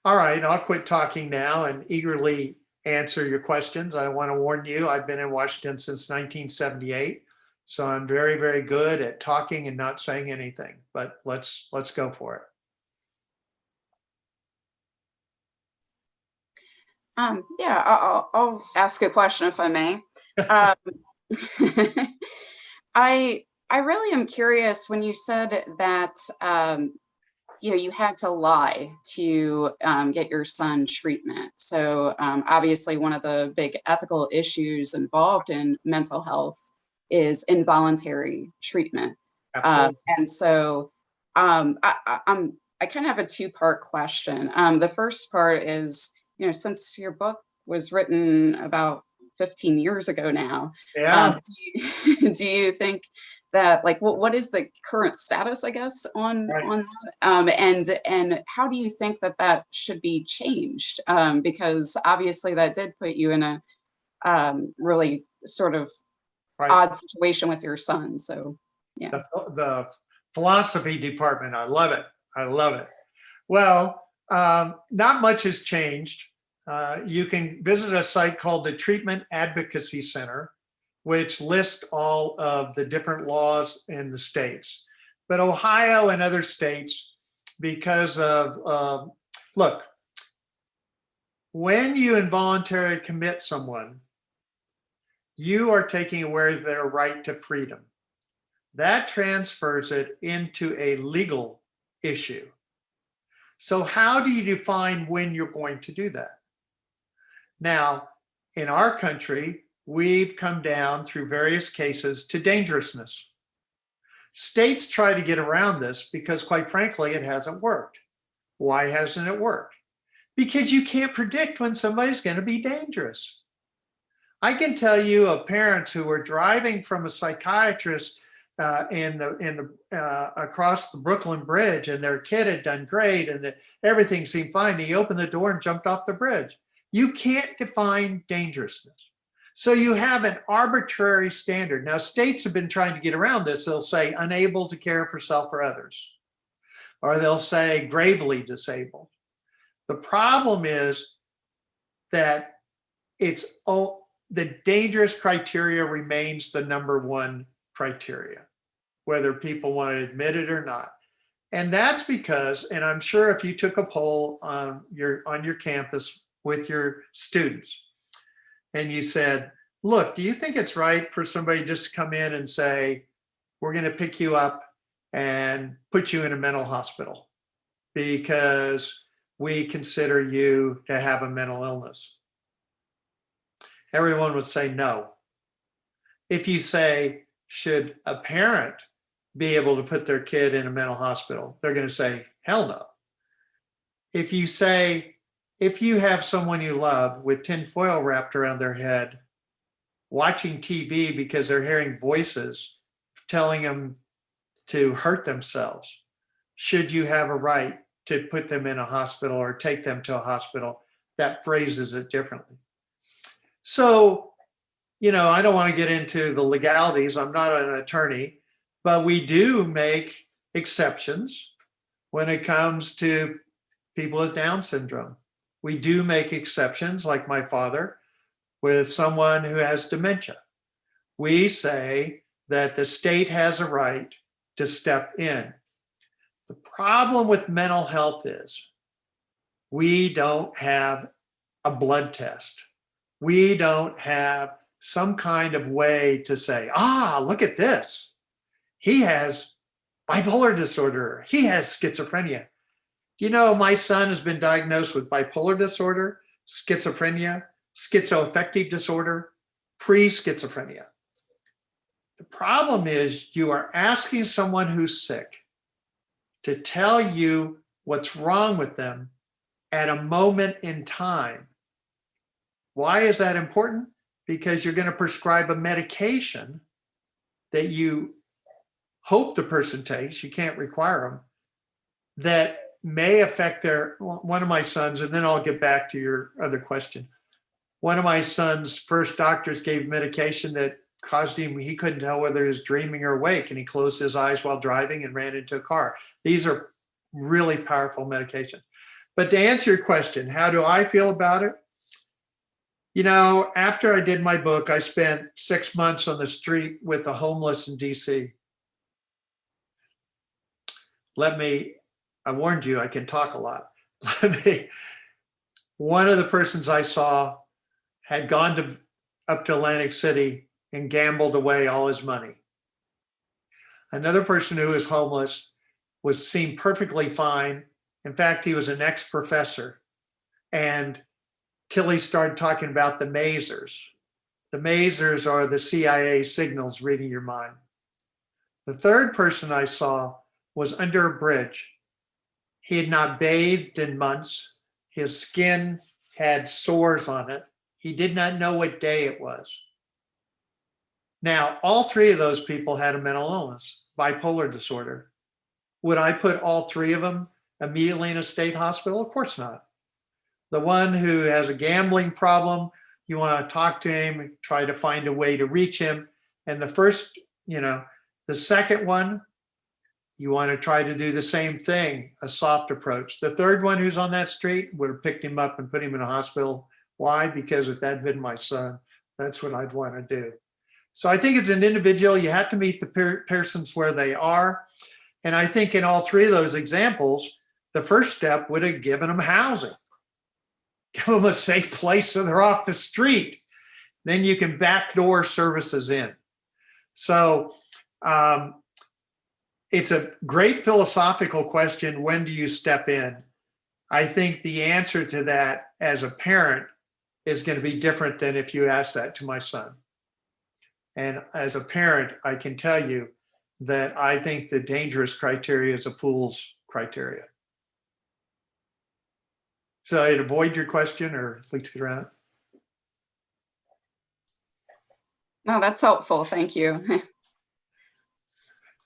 All right, I'll quit talking now and eagerly answer your questions. I want to warn you, I've been in Washington since 1978. So I'm very, very good at talking and not saying anything, but let's go for it. Yeah, I'll ask a question if I may. I really am curious when you said that you had to lie to get your son treatment. So obviously one of the big ethical issues involved in mental health is involuntary treatment. And so I kind of have a two-part question. The first part is, since your book was written about 15 years ago now, do you think that, like, what is the current status, I guess, on that? And how do you think that should be changed? Because obviously that did put you in a really sort of odd situation with your son. So, yeah. The philosophy department, I love it. I love it. Well, not much has changed. You can visit a site called the Treatment Advocacy Center, which lists all of the different laws in the states. But Ohio and other states, because of, look, when you involuntarily commit someone, you are taking away their right to freedom. That transfers it into a legal issue. So how do you define when you're going to do that? Now, in our country, we've come down through various cases to dangerousness. States try to get around this because, quite frankly, it hasn't worked. Why hasn't it worked? Because you can't predict when somebody's going to be dangerous. I can tell you of parents who were driving from a psychiatrist across the Brooklyn Bridge, and their kid had done great, and everything seemed fine. He opened the door and jumped off the bridge. You can't define dangerousness. So you have an arbitrary standard. Now, states have been trying to get around this. They'll say unable to care for self or others, or they'll say gravely disabled. The problem is that the dangerous criteria remains the number one criteria, whether people want to admit it or not. And that's because, and I'm sure if you took a poll on your campus with your students and you said, look, do you think it's right for somebody just to come in and say, we're going to pick you up and put you in a mental hospital because we consider you to have a mental illness? Everyone would say no. If you say, should a parent be able to put their kid in a mental hospital? They're going to say, hell no. If you say, if you have someone you love with tinfoil wrapped around their head, watching TV because they're hearing voices telling them to hurt themselves, should you have a right to put them in a hospital or take them to a hospital? That phrases it differently. So, I don't want to get into the legalities. I'm not an attorney, but we do make exceptions when it comes to people with Down syndrome. We do make exceptions, like my father, with someone who has dementia. We say that the state has a right to step in. The problem with mental health is we don't have a blood test. We don't have some kind of way to say, look at this. He has bipolar disorder. He has schizophrenia. My son has been diagnosed with bipolar disorder, schizophrenia, schizoaffective disorder, pre-schizophrenia. The problem is you are asking someone who's sick to tell you what's wrong with them at a moment in time. Why is that important? Because you're going to prescribe a medication that you hope the person takes, you can't require them, that may affect one of my sons, and then I'll get back to your other question. One of my son's first doctors gave medication that caused him, he couldn't tell whether he was dreaming or awake, and he closed his eyes while driving and ran into a car. These are really powerful medication. But to answer your question, how do I feel about it? After I did my book, I spent 6 months on the street with the homeless in DC. I warned you, I can talk a lot. One of the persons I saw had gone up to Atlantic City and gambled away all his money. Another person who was homeless seemed perfectly fine. In fact, he was an ex-professor. And till he started talking about the masers. The masers are the CIA signals reading your mind. The third person I saw was under a bridge. He had not bathed in months. His skin had sores on it. He did not know what day it was. Now, all three of those people had a mental illness, bipolar disorder. Would I put all three of them immediately in a state hospital? Of course not. The one who has a gambling problem, you want to talk to him, try to find a way to reach him. And the second one, you want to try to do the same thing, a soft approach. The third one who's on that street would have picked him up and put him in a hospital. Why? Because if that had been my son, that's what I'd want to do. So I think it's an individual. You have to meet the persons where they are. And I think in all three of those examples, the first step would have given them housing. Give them a safe place so they're off the street. Then you can backdoor services in. So it's a great philosophical question. When do you step in? I think the answer to that as a parent is going to be different than if you ask that to my son. And as a parent, I can tell you that I think the dangerous criteria is a fool's criteria. So I'd avoid your question or at least get around it. No, that's helpful. Thank you.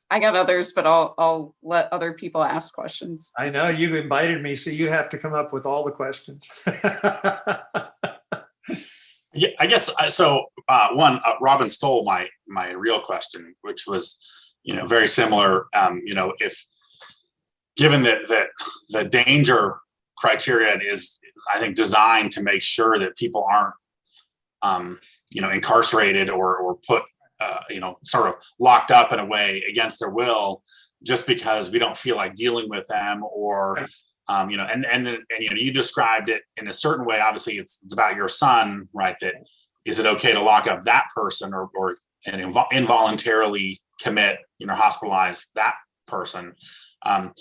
I got others, but I'll let other people ask questions. I know you've invited me, so you have to come up with all the questions. Yeah, I guess so. Robin stole my real question, which was, very similar. If given that the danger criterion is, I think, designed to make sure that people aren't incarcerated or put, sort of locked up in a way against their will, just because we don't feel like dealing with them, or, you described it in a certain way. Obviously it's about your son, right? That is it okay to lock up that person and involuntarily commit, hospitalize that person? And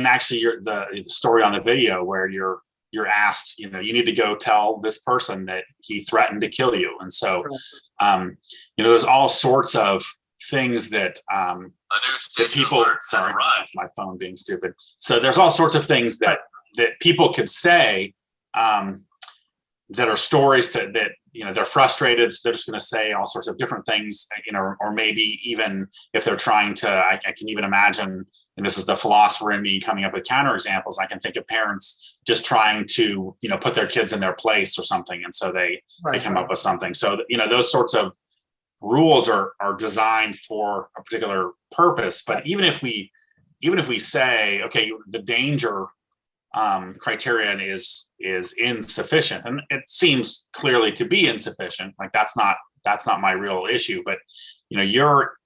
actually the story on the video where you're asked, you need to go tell this person that he threatened to kill you. And so, there's all sorts of things that people, sorry, that's my phone being stupid. So there's all sorts of things that people could say, that are stories that, they're frustrated. So they're just going to say all sorts of different things, or maybe even if they're trying to, I can even imagine, and this is the philosopher in me coming up with counterexamples. I can think of parents just trying to, put their kids in their place or something. And so they come up with something. So, those sorts of rules are designed for a particular purpose. But even if we say, okay, the danger criterion is insufficient, and it seems clearly to be insufficient. Like that's not my real issue. But you're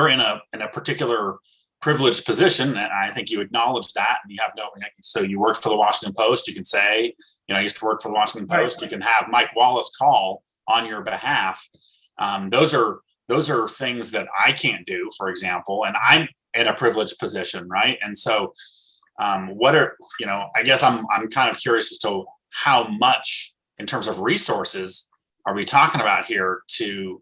in a particular privileged position, and I think you acknowledge that. And you have so you worked for the Washington Post. You can say, I used to work for the Washington Post. You can have Mike Wallace call on your behalf. Those are things that I can't do, for example, and I'm in a privileged position, right? And so, I guess I'm kind of curious as to how much, in terms of resources, are we talking about here to,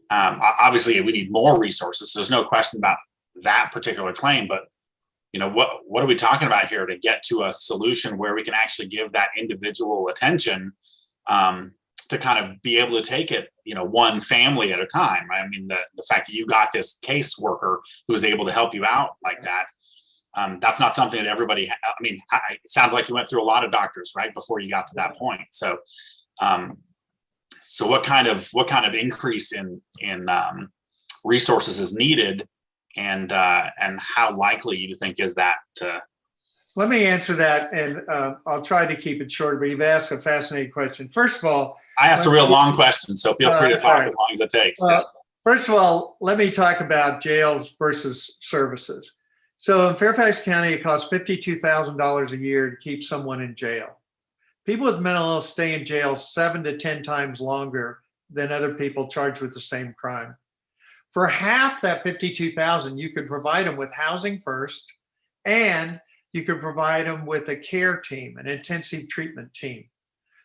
obviously we need more resources. There's no question about that particular claim, but what are we talking about here to get to a solution where we can actually give that individual attention, to kind of be able to take it, one family at a time. I mean, the fact that you got this caseworker who was able to help you out like that, that's not something that everybody, it sounds like you went through a lot of doctors, right, before you got to that point. So, what kind of increase in resources is needed, and how likely you think is that to? Let me answer that, and I'll try to keep it short, but you've asked a fascinating question. First of all, I asked a real long question, so feel free to talk as long as it takes. First of all, let me talk about jails versus services. So in Fairfax County, it costs $52,000 a year to keep someone in jail. People with mental illness stay in jail 7 to 10 times longer than other people charged with the same crime. For half that $52,000, you could provide them with housing first, and you could provide them with a care team, an intensive treatment team.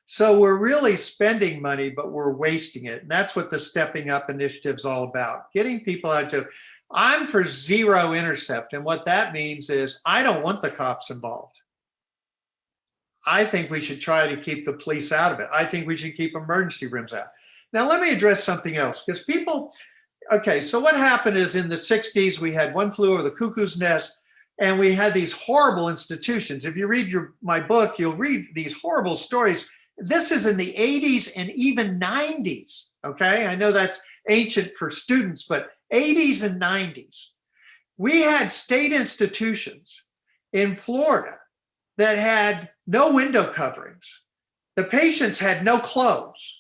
So we're really spending money, but we're wasting it. And that's what the Stepping Up initiative is all about, getting people out to. I'm for zero intercept. And what that means is I don't want the cops involved. I think we should try to keep the police out of it. I think we should keep emergency rooms out. Now, let me address something else, because so what happened is in the 60s, we had One Flew Over the Cuckoo's Nest, and we had these horrible institutions. If you read my book, you'll read these horrible stories. This is in the 80s and even 90s, okay? I know that's ancient for students, but 80s and 90s. We had state institutions in Florida that had no window coverings. The patients had no clothes.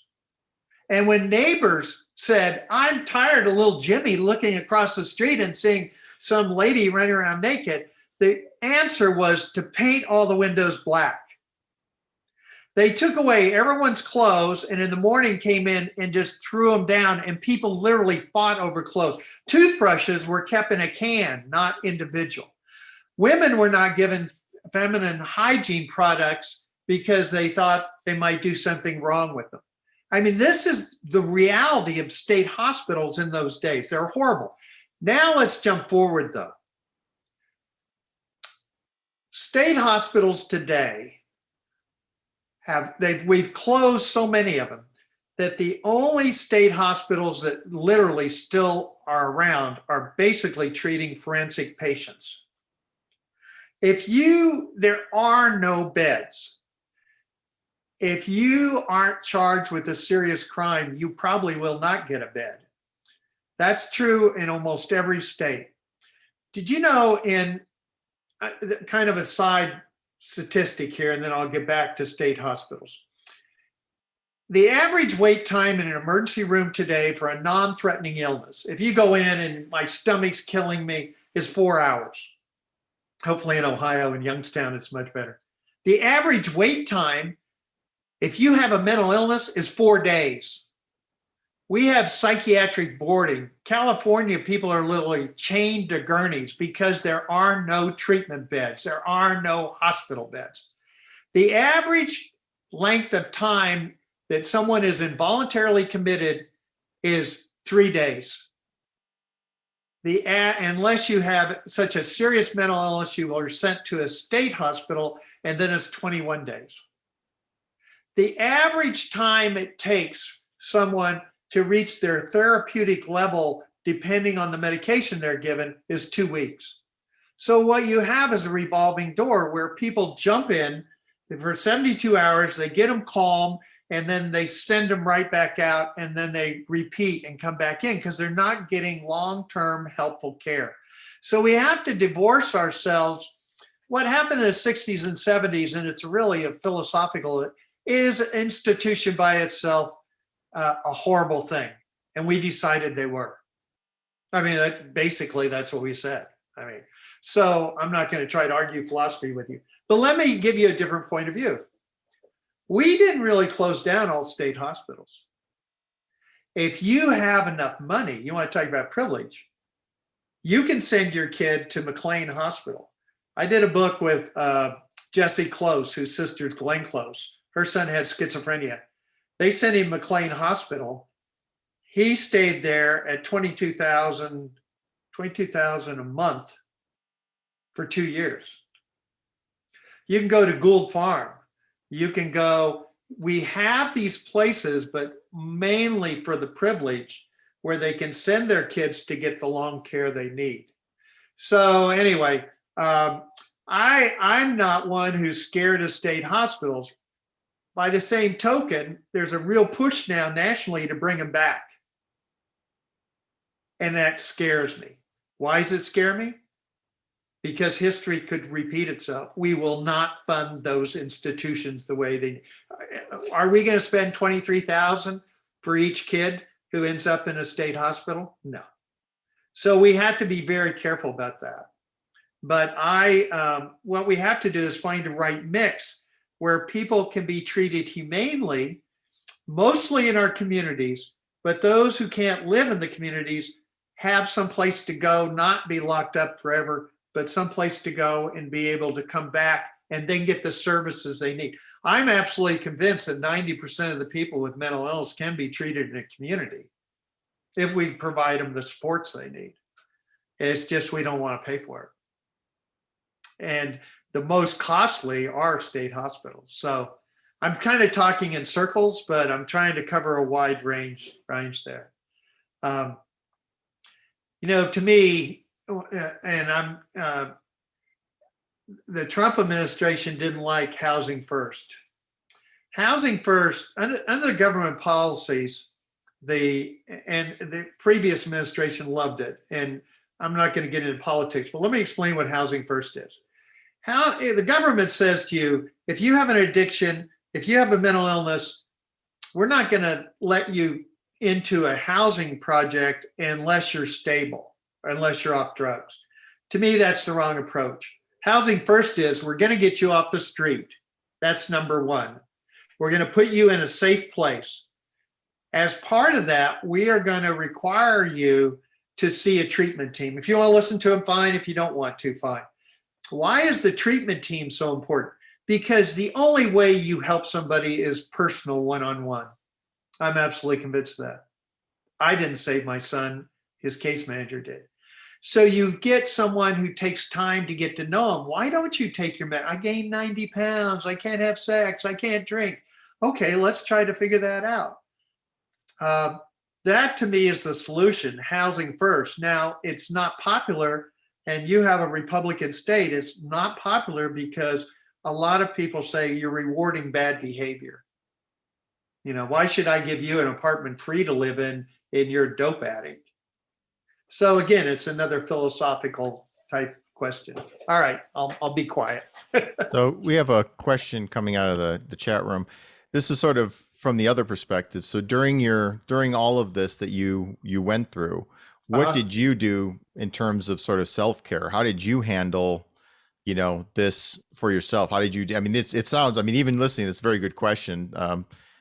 And when neighbors said, I'm tired of little Jimmy looking across the street and seeing some lady running around naked, the answer was to paint all the windows black. They took away everyone's clothes, and in the morning came in and just threw them down, and people literally fought over clothes. Toothbrushes were kept in a can, not individual. Women were not given feminine hygiene products because they thought they might do something wrong with them. I mean, this is the reality of state hospitals in those days. They're horrible. Now let's jump forward, though. State hospitals today we've closed so many of them that the only state hospitals that literally still are around are basically treating forensic patients. There are no beds. If you aren't charged with a serious crime, you probably will not get a bed. That's true in almost every state. Did you know, in kind of a side statistic here, and then I'll get back to state hospitals. The average wait time in an emergency room today for a non-threatening illness, if you go in and my stomach's killing me, is 4 hours. Hopefully in Ohio and Youngstown, it's much better. The average wait time, if you have a mental illness, is 4 days. We have psychiatric boarding. California people are literally chained to gurneys because there are no treatment beds. There are no hospital beds. The average length of time that someone is involuntarily committed is 3 days. Unless you have such a serious mental illness, you are sent to a state hospital, and then it's 21 days. The average time it takes someone to reach their therapeutic level, depending on the medication they're given, is 2 weeks. So what you have is a revolving door where people jump in for 72 hours, they get them calm, and then they send them right back out, and then they repeat and come back in because they're not getting long-term helpful care. So we have to divorce ourselves. What happened in the 60s and 70s, and it's really a philosophical, is institution by itself a horrible thing? And we decided they were. I mean, basically that's what we said. I mean, so I'm not going to try to argue philosophy with you, but let me give you a different point of view. We didn't really close down all state hospitals. If you have enough money, you want to talk about privilege, you can send your kid to McLean Hospital. I did a book with Jessie Close, whose sister's Glenn Close. Her son had schizophrenia. They sent him to McLean Hospital. He stayed there at $22,000 a month for 2 years. You can go to Gould Farm. You can go, we have these places, but mainly for the privilege, where they can send their kids to get the long care they need. So anyway, I'm not one who's scared of state hospitals. By the same token, there's a real push now nationally to bring them back. And that scares me. Why does it scare me? Because history could repeat itself. We will not fund those institutions the way they. Are we going to spend $23,000 for each kid who ends up in a state hospital? No. So we have to be very careful about that. But what we have to do is find the right mix where people can be treated humanely, mostly in our communities, but those who can't live in the communities have some place to go, not be locked up forever, but some place to go and be able to come back and then get the services they need. I'm absolutely convinced that 90% of the people with mental illness can be treated in a community if we provide them the supports they need. It's just we don't want to pay for it. And the most costly are state hospitals. So I'm kind of talking in circles, but I'm trying to cover a wide range there. To me, and the Trump administration didn't like housing first. Housing first, under the government policies, the previous administration loved it. And I'm not going to get into politics, but let me explain what housing first is. How the government says to you, if you have an addiction, if you have a mental illness, we're not going to let you into a housing project unless you're stable or unless you're off drugs. To me, that's the wrong approach. Housing first is we're going to get you off the street. That's number one. We're going to put you in a safe place. As part of that, we are going to require you to see a treatment team. If you want to listen to them, fine. If you don't want to, fine. Why is the treatment team so important? Because the only way you help somebody is personal, one-on-one. I'm absolutely convinced of that. I didn't save my son, his case manager did. So you get someone who takes time to get to know him. Why don't you take your I gained 90 pounds. I can't have sex. I can't drink. Okay, let's try to figure that out. That to me is the solution, housing first. Now, it's not popular, and you have a Republican state. It's not popular because a lot of people say you're rewarding bad behavior. Why should I give you an apartment free to live in and you're a dope addict? So again, it's another philosophical type question. All right, I'll be quiet. So we have a question coming out of the chat room. This is sort of from the other perspective. So during all of this that you went through, what did you do in terms of sort of self-care? How did you handle, this for yourself? How did you do? I mean, it sounds, I mean, even listening, it's a very good question.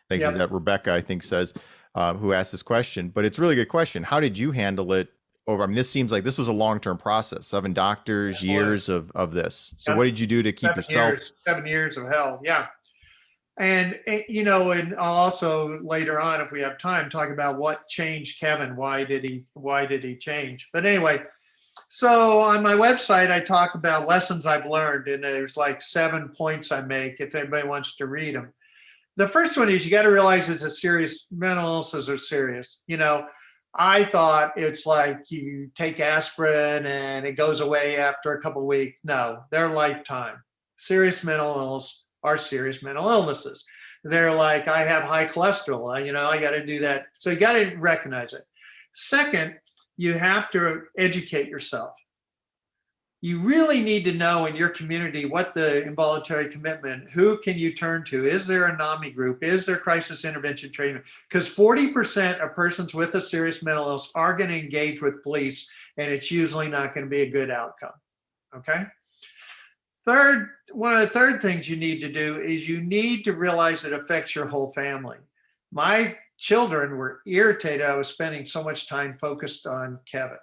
Thanks Yep. to that Rebecca, I think says, who asked this question, but it's a really good question. How did you handle it over? I mean, this seems like this was a long-term process, 7 doctors, years of this. So Yep. what did you do to keep yourself? 7 years of hell. Yeah. And, and I'll also later on, if we have time, talk about what changed Kevin. Why did he change? But anyway, so on my website, I talk about lessons I've learned, and there's like 7 points I make if anybody wants to read them. The first one is you got to realize it's a serious, mental illnesses are serious. I thought it's like you take aspirin and it goes away after a couple of weeks. No, they're lifetime. Serious mental illness are serious mental illnesses. They're like, I have high cholesterol, I got to do that. So you got to recognize it. Second, you have to educate yourself. You really need to know in your community what the involuntary commitment, who can you turn to? Is there a NAMI group? Is there crisis intervention treatment? Because 40% of persons with a serious mental illness are going to engage with police, and it's usually not going to be a good outcome. Okay. One of the third things you need to do is you need to realize it affects your whole family. My children were irritated. I was spending so much time focused on Kevin.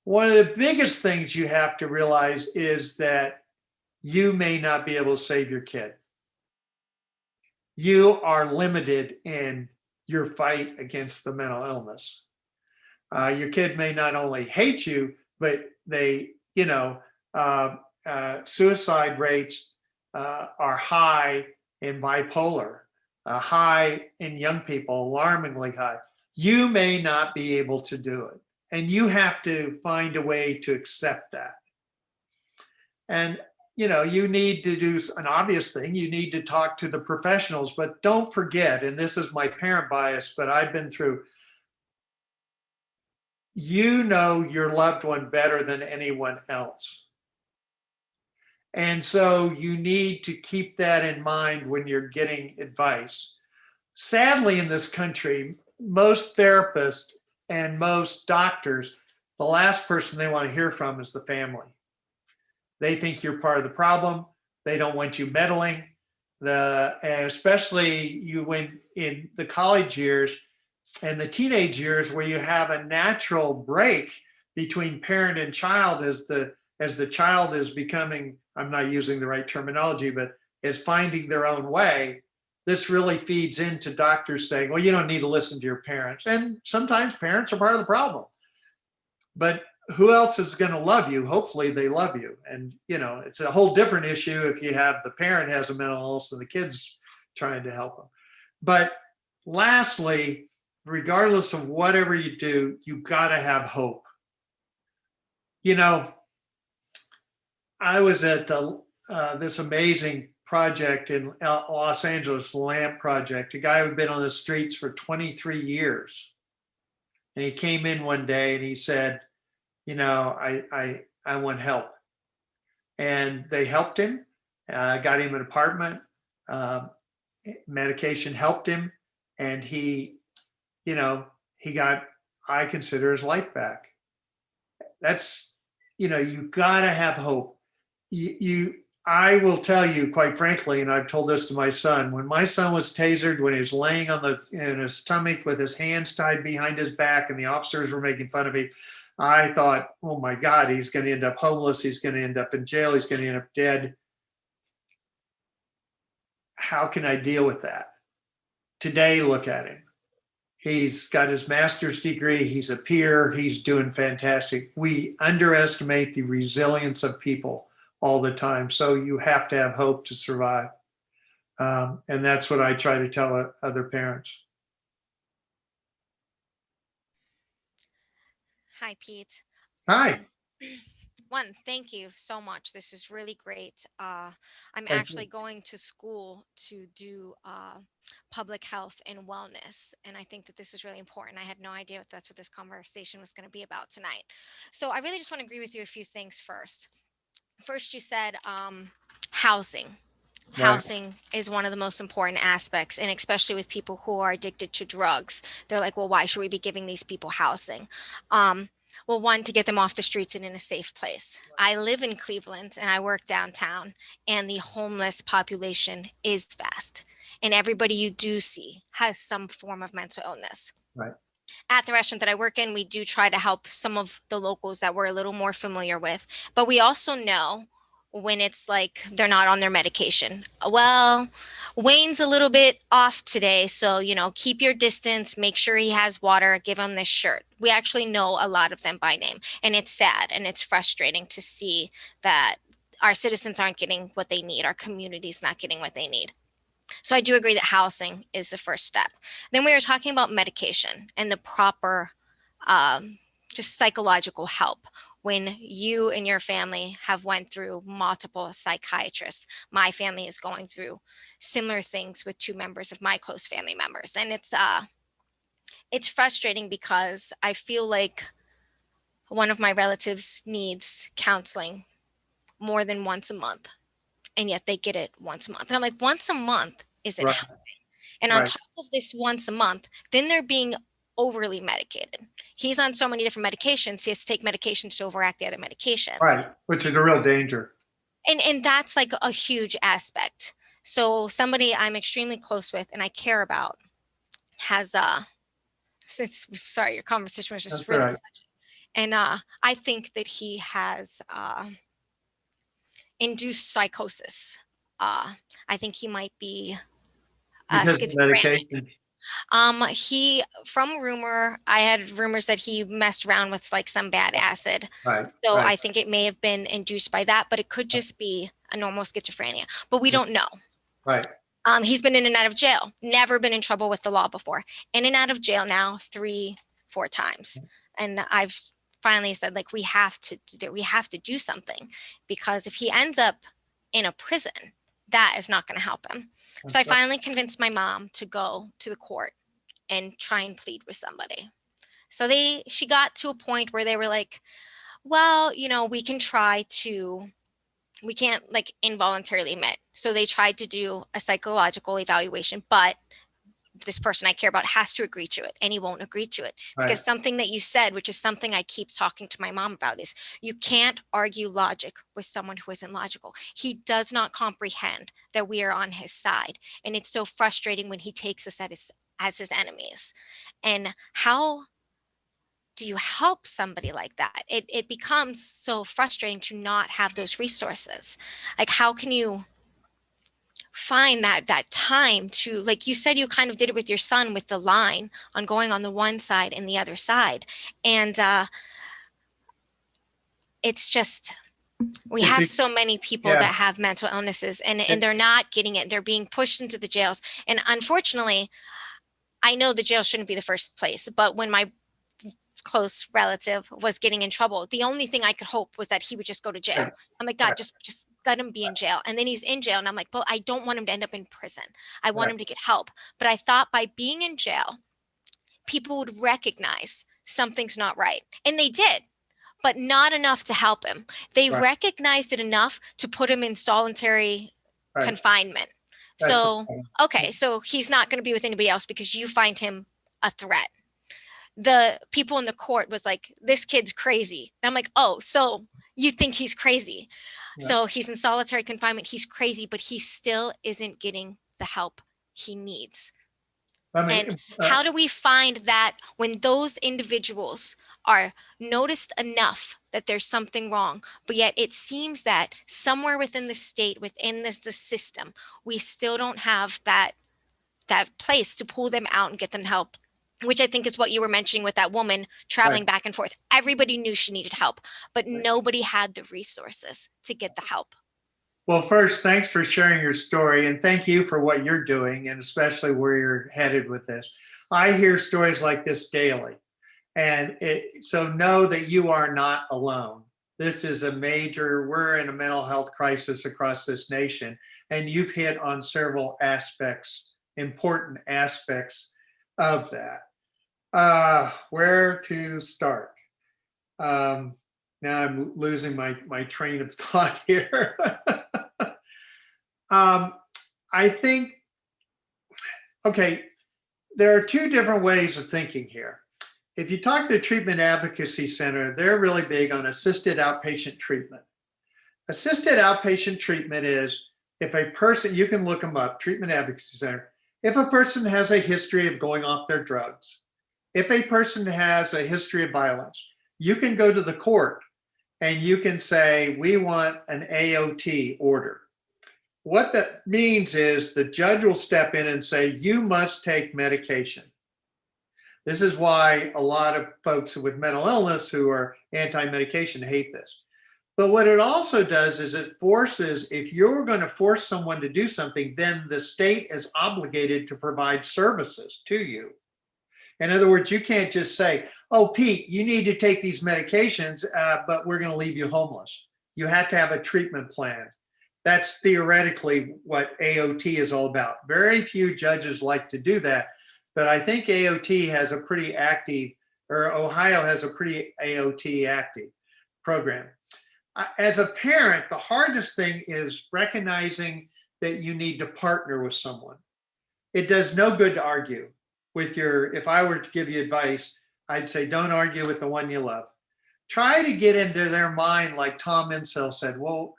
One of the biggest things you have to realize is that you may not be able to save your kid. You are limited in your fight against the mental illness. Your kid may not only hate you, but they, suicide rates are high in bipolar, high in young people, alarmingly high. You may not be able to do it. And you have to find a way to accept that. And, you need to do an obvious thing. You need to talk to the professionals, but don't forget, and this is my parent bias, but I've been through, your loved one better than anyone else. And so you need to keep that in mind when you're getting advice. Sadly, in this country, most therapists and most doctors, the last person they want to hear from is the family. They think you're part of the problem. They don't want you meddling. And especially you when in the college years and the teenage years where you have a natural break between parent and child as the child is becoming, I'm not using the right terminology, but is finding their own way. This really feeds into doctors saying, well, you don't need to listen to your parents. And sometimes parents are part of the problem. But who else is going to love you? Hopefully they love you. And, it's a whole different issue if you have the parent has a mental illness and the kid's trying to help them. But lastly, regardless of whatever you do, you got to have hope. I was at this amazing project in Los Angeles, the LAMP project, a guy who had been on the streets for 23 years. And he came in one day and he said, I want help. And they helped him, got him an apartment, medication helped him. And he got, I consider his life back. That's, you gotta have hope. I will tell you, quite frankly, and I've told this to my son, when my son was tasered, when he was laying in his stomach with his hands tied behind his back and the officers were making fun of him, I thought, oh my God, he's going to end up homeless. He's going to end up in jail. He's going to end up dead. How can I deal with that? Today, look at him. He's got his master's degree. He's a peer. He's doing fantastic. We underestimate the resilience of people all the time. So you have to have hope to survive. And that's what I try to tell other parents. Hi, Pete. Hi. Thank you so much. This is really great. I'm Thank you. actually going to school to do public health and wellness. And I think that this is really important. I had no idea that's what this conversation was going to be about tonight. So I really just want to agree with you a few things first. First, you said housing. Right. Housing is one of the most important aspects, and especially with people who are addicted to drugs. They're like, well, why should we be giving these people housing? Um, well, one, to get them off the streets and in a safe place. I live in Cleveland and I work downtown, and the homeless population is vast. And everybody you do see has some form of mental illness. Right. At the restaurant that I work in, we do try to help some of the locals that we're a little more familiar with, but we also know when it's like they're not on their medication. Well, Wayne's a little bit off today, so keep your distance, make sure he has water, give him this shirt. We actually know a lot of them by name, and it's sad and it's frustrating to see that our citizens aren't getting what they need, our community's not getting what they need. So I do agree that housing is the first step. Then we were talking about medication and the proper just psychological help when you and your family have went through multiple psychiatrists. My family is going through similar things with two members of my close family members. And it's frustrating because I feel like one of my relatives needs counseling more than once a month, and yet they get it once a month. And I'm like, once a month isn't Right. helping. And on Right. top of this once a month, then they're being overly medicated. He's on so many different medications. He has to take medications to overact the other medications. Right. Which is a real danger. And that's like a huge aspect. So somebody I'm extremely close with and I care about has sorry, your conversation was just That's really right. touching. And I think that he has induced psychosis. I think he might be Because of schizophrenic. medication. I had rumors that he messed around with like some bad acid. Right. So Right. I think it may have been induced by that, but it could just be a normal schizophrenia, but we don't know. Right. He's been in and out of jail, never been in trouble with the law before. In and out of jail now 3-4 times. And I've finally said, like, we have to do something, because if he ends up in a prison, that is not going to help him. So I finally convinced my mom to go to the court and try and plead with somebody. So she got to a point where they were like, well, we can't like involuntarily admit. So they tried to do a psychological evaluation, but this person I care about has to agree to it, and he won't agree to it. Right. Because something that you said, which is something I keep talking to my mom about, is you can't argue logic with someone who isn't logical. He does not comprehend that we are on his side. And it's so frustrating when he takes us as his enemies. And how do you help somebody like that? It becomes so frustrating to not have those resources. Like, how can you find that time to, like you said, you kind of did it with your son with the line on going on the one side and the other side. And it's just, we have so many people that have mental illnesses, and they're not getting it. They're being pushed into the jails. And unfortunately, I know the jail shouldn't be the first place, but when my close relative was getting in trouble, the only thing I could hope was that he would just go to jail. I'm like, God, just let him be in jail. And then he's in jail, and I'm like, well, I don't want him to end up in prison. I want him to get help. But I thought by being in jail, people would recognize something's not right. And they did, but not enough to help him. They recognized it enough to put him in solitary confinement. So, okay, so he's not going to be with anybody else because you find him a threat. The people in the court was like, this kid's crazy. And I'm like, oh, so you think he's crazy. So he's in solitary confinement. He's crazy, but he still isn't getting the help he needs. And how do we find that when those individuals are noticed enough that there's something wrong, but yet it seems that somewhere within the state, within the system, we still don't have that place to pull them out and get them help, which I think is what you were mentioning with that woman traveling back and forth. Everybody knew she needed help, but nobody had the resources to get the help. Well, first, thanks for sharing your story, and thank you for what you're doing, and especially where you're headed with this. I hear stories like this daily, and so know that you are not alone. This is we're in a mental health crisis across this nation. And you've hit on several aspects, important aspects of that. Where to start? Now I'm losing my train of thought here. I think, okay, there are two different ways of thinking here. If you talk to the Treatment Advocacy Center, they're really big on assisted outpatient treatment. Assisted outpatient treatment is if a person, you can look them up, Treatment Advocacy Center, if a person has a history of going off their drugs, if a person has a history of violence, you can go to the court and you can say, we want an AOT order. What that means is the judge will step in and say, you must take medication. This is why a lot of folks with mental illness who are anti-medication hate this. But what it also does is it forces, if you're going to force someone to do something, then the state is obligated to provide services to you. In other words, you can't just say, oh, Pete, you need to take these medications, but we're going to leave you homeless. You have to have a treatment plan. That's theoretically what AOT is all about. Very few judges like to do that, but I think AOT has a pretty active, or Ohio has a pretty AOT active program. As a parent, the hardest thing is recognizing that you need to partner with someone. It does no good to argue with if I were to give you advice, I'd say don't argue with the one you love. Try to get into their mind, like Tom Insel said, well,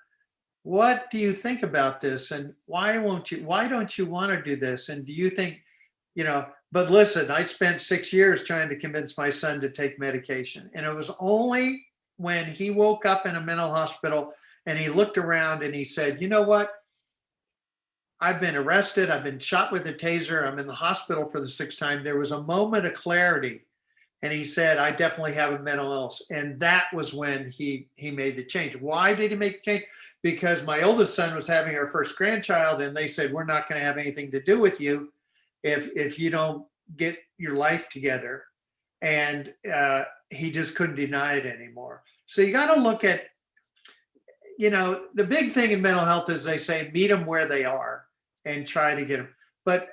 what do you think about this? And why don't you want to do this? And do you think, but listen, I spent 6 years trying to convince my son to take medication. And it was only when he woke up in a mental hospital and he looked around and he said, you know what? I've been arrested. I've been shot with a taser. I'm in the hospital for the 6th time. There was a moment of clarity. And he said, I definitely have a mental illness. And that was when he made the change. Why did he make the change? Because my oldest son was having our first grandchild, and they said, we're not going to have anything to do with you if you don't get your life together. And he just couldn't deny it anymore. So you got to look at, the big thing in mental health is they say, meet them where they are and try to get them. But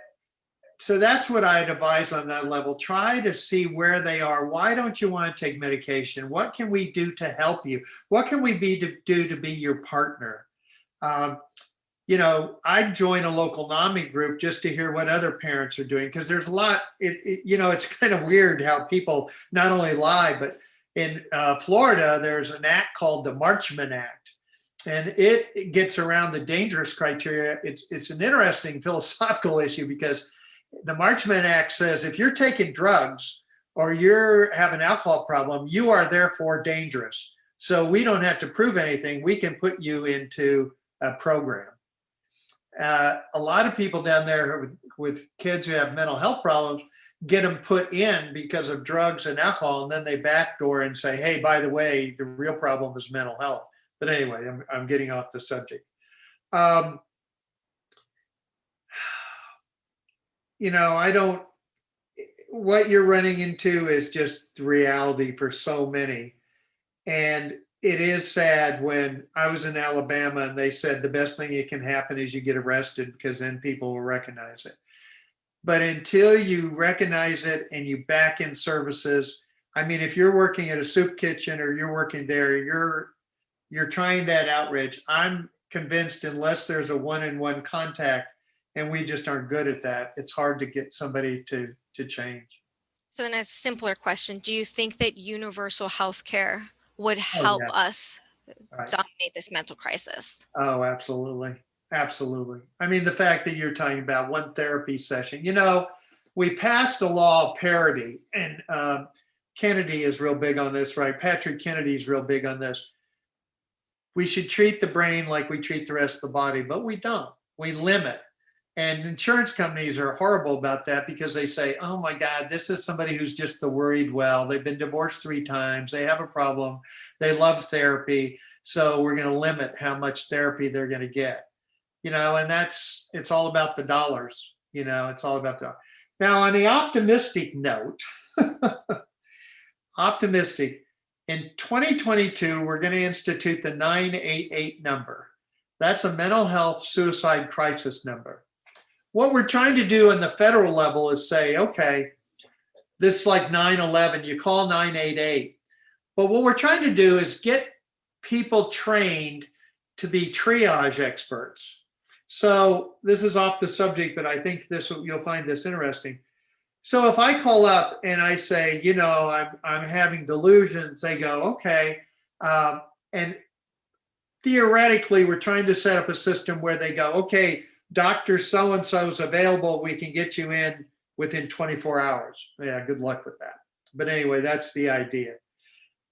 so that's what I'd advise on that level. Try to see where they are. Why don't you want to take medication? What can we do to help you? What can we do to be your partner? I'd join a local NAMI group just to hear what other parents are doing, because there's a lot, it's kind of weird how people not only lie, but in Florida, there's an act called the Marchman Act. And it gets around the dangerous criteria. It's an interesting philosophical issue, because the Marchman Act says if you're taking drugs or you're having an alcohol problem, you are therefore dangerous. So we don't have to prove anything. We can put you into a program. A lot of people down there with kids who have mental health problems get them put in because of drugs and alcohol, and then they backdoor and say, hey, by the way, the real problem is mental health. But anyway, I'm getting off the subject. What you're running into is just the reality for so many. And it is sad when I was in Alabama and they said the best thing that can happen is you get arrested, because then people will recognize it. But until you recognize it and you back in services, I mean, if you're working at a soup kitchen or you're working there, you're trying that outreach. I'm convinced unless there's a one-on-one contact, and we just aren't good at that, it's hard to get somebody to change. So then, as a simpler question, do you think that universal health care would help us dominate this mental crisis? Oh, absolutely. Absolutely. I mean, the fact that you're talking about one therapy session, we passed a law of parity, and Kennedy is real big on this, right? Patrick Kennedy is real big on this. We should treat the brain like we treat the rest of the body, but we don't. We limit. And insurance companies are horrible about that, because they say, oh my God, this is somebody who's just the worried well. They've been divorced 3 times. They have a problem. They love therapy. So we're going to limit how much therapy they're going to get. And it's all about the dollars. It's all about the dollars. Now, on the optimistic note, In 2022, we're going to institute the 988 number. That's a mental health suicide crisis number. What we're trying to do in the federal level is say, okay, this is like 9/11, you call 988. But what we're trying to do is get people trained to be triage experts. So this is off the subject, but I think you'll find this interesting. So if I call up and I say, I'm having delusions, they go, okay. And theoretically, we're trying to set up a system where they go, okay, Dr. So-and-so is available. We can get you in within 24 hours. Yeah, good luck with that. But anyway, that's the idea.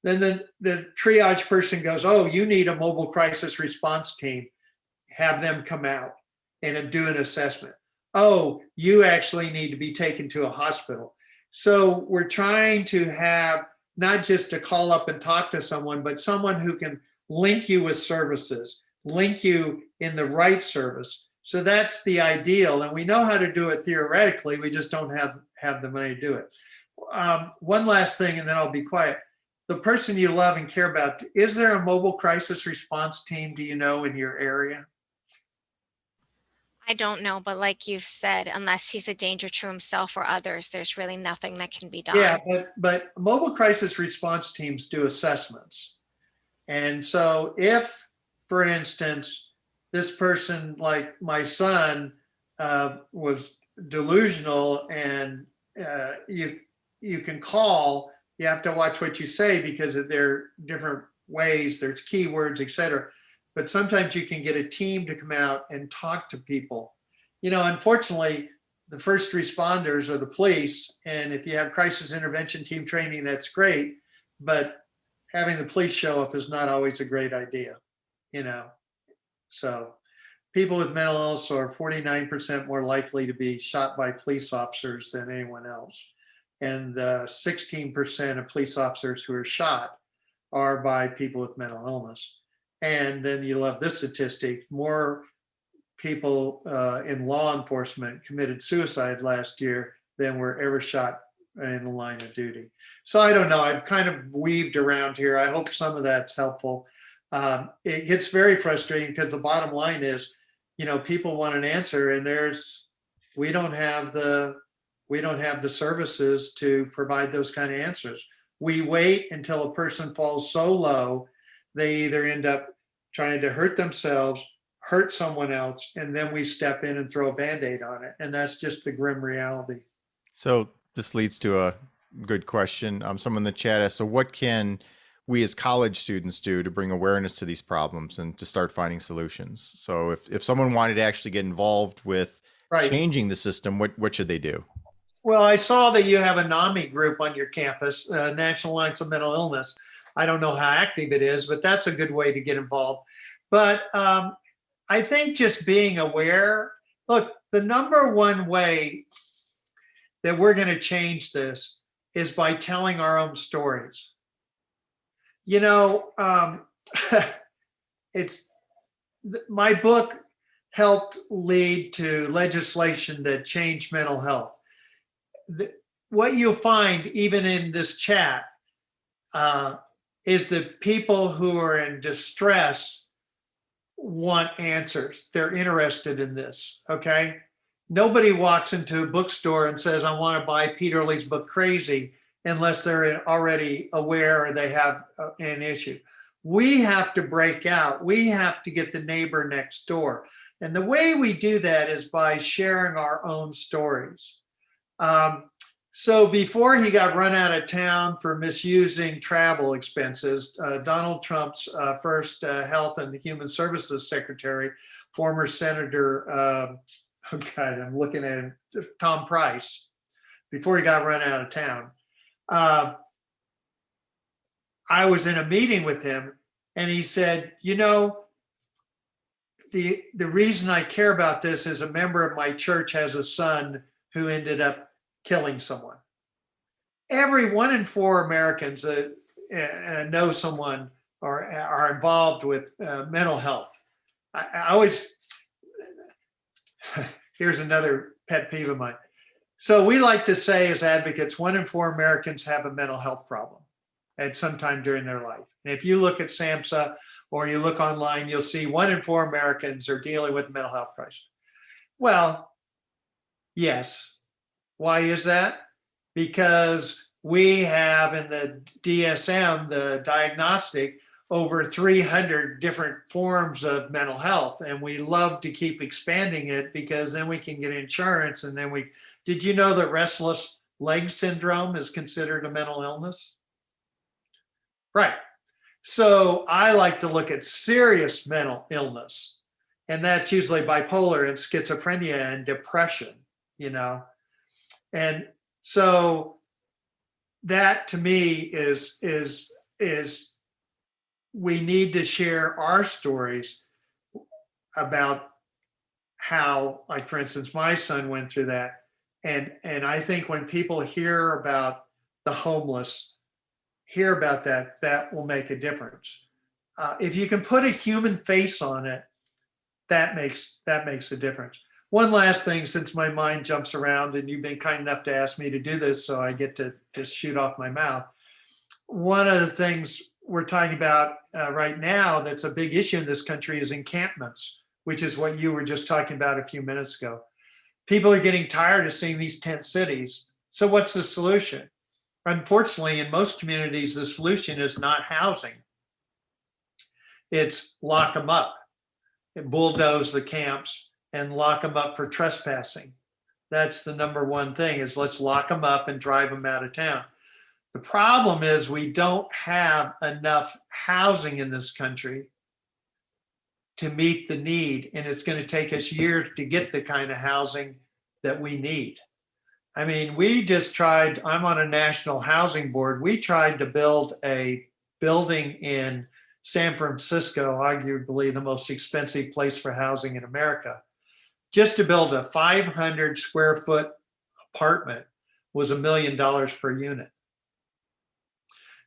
Then the triage person goes, oh, you need a mobile crisis response team. Have them come out and do an assessment. Oh, you actually need to be taken to a hospital. So we're trying to have not just to call up and talk to someone, but someone who can link you with services, link you in the right service. So that's the ideal. And we know how to do it theoretically. We just don't have the money to do it. One last thing, and then I'll be quiet. The person you love and care about, is there a mobile crisis response team, do you know, in your area? I don't know, but like you've said, unless he's a danger to himself or others, there's really nothing that can be done. Yeah, but mobile crisis response teams do assessments. And so if, for instance, this person, like my son, was delusional, and you can call, you have to watch what you say because there are different ways, there's keywords, et cetera. But sometimes you can get a team to come out and talk to people. Unfortunately, the first responders are the police. And if you have crisis intervention team training, that's great. But having the police show up is not always a great idea, So people with mental illness are 49% more likely to be shot by police officers than anyone else. And 16% of police officers who are shot are by people with mental illness. And then you love this statistic, more people in law enforcement committed suicide last year than were ever shot in the line of duty. So I don't know, I've kind of weaved around here. I hope some of that's helpful. It gets very frustrating because the bottom line is, people want an answer, and we don't have the services to provide those kind of answers. We wait until a person falls so low, they either end up trying to hurt themselves, hurt someone else, and then we step in and throw a Band-Aid on it. And that's just the grim reality. So this leads to a good question. Someone in the chat asked, so what can we as college students do to bring awareness to these problems and to start finding solutions? So if someone wanted to actually get involved with changing the system, what should they do? Well, I saw that you have a NAMI group on your campus, National Alliance of Mental Illness. I don't know how active it is, but that's a good way to get involved. But I think just being aware, look, the number one way that we're going to change this is by telling our own stories. My book helped lead to legislation that changed mental health. What you'll find even in this chat is that people who are in distress want answers. They're interested in this, okay? Nobody walks into a bookstore and says, I want to buy Peter Lee's book, Crazy, unless they're already aware or they have an issue. We have to break out. We have to get the neighbor next door. And the way we do that is by sharing our own stories. So before he got run out of town for misusing travel expenses, Donald Trump's first Health and Human Services Secretary, former Senator, I'm looking at him, Tom Price, before he got run out of town, I was in a meeting with him and he said, the reason I care about this is a member of my church has a son who ended up killing someone. Every 1 in 4 Americans know someone or are involved with mental health. I always, here's another pet peeve of mine. So we like to say as advocates, 1 in 4 Americans have a mental health problem. at some time during their life. And if you look at SAMHSA or you look online, you'll see 1 in 4 Americans are dealing with a mental health crisis. Well, yes. Why is that? Because we have in the DSM, the diagnostic, over 300 different forms of mental health. And we love to keep expanding it because then we can get insurance. And then did you know that restless leg syndrome is considered a mental illness? Right. So I like to look at serious mental illness, and that's usually bipolar and schizophrenia and depression, And so that to me is we need to share our stories about how, like, for instance, my son went through that. And I think when people hear about the homeless, hear about that, that will make a difference. If you can put a human face on it, that makes a difference. One last thing, since my mind jumps around and you've been kind enough to ask me to do this, so I get to just shoot off my mouth. One of the things we're talking about right now that's a big issue in this country is encampments, which is what you were just talking about a few minutes ago. People are getting tired of seeing these tent cities. So what's the solution? Unfortunately, in most communities, the solution is not housing. It's lock them up, bulldoze the camps, and lock them up for trespassing. That's the number one thing, is let's lock them up and drive them out of town. The problem is we don't have enough housing in this country to meet the need, and it's going to take us years to get the kind of housing that we need. I mean, we just tried, I'm on a national housing board. We tried to build a building in San Francisco, arguably the most expensive place for housing in America. Just to build a 500 square foot apartment was $1 million per unit.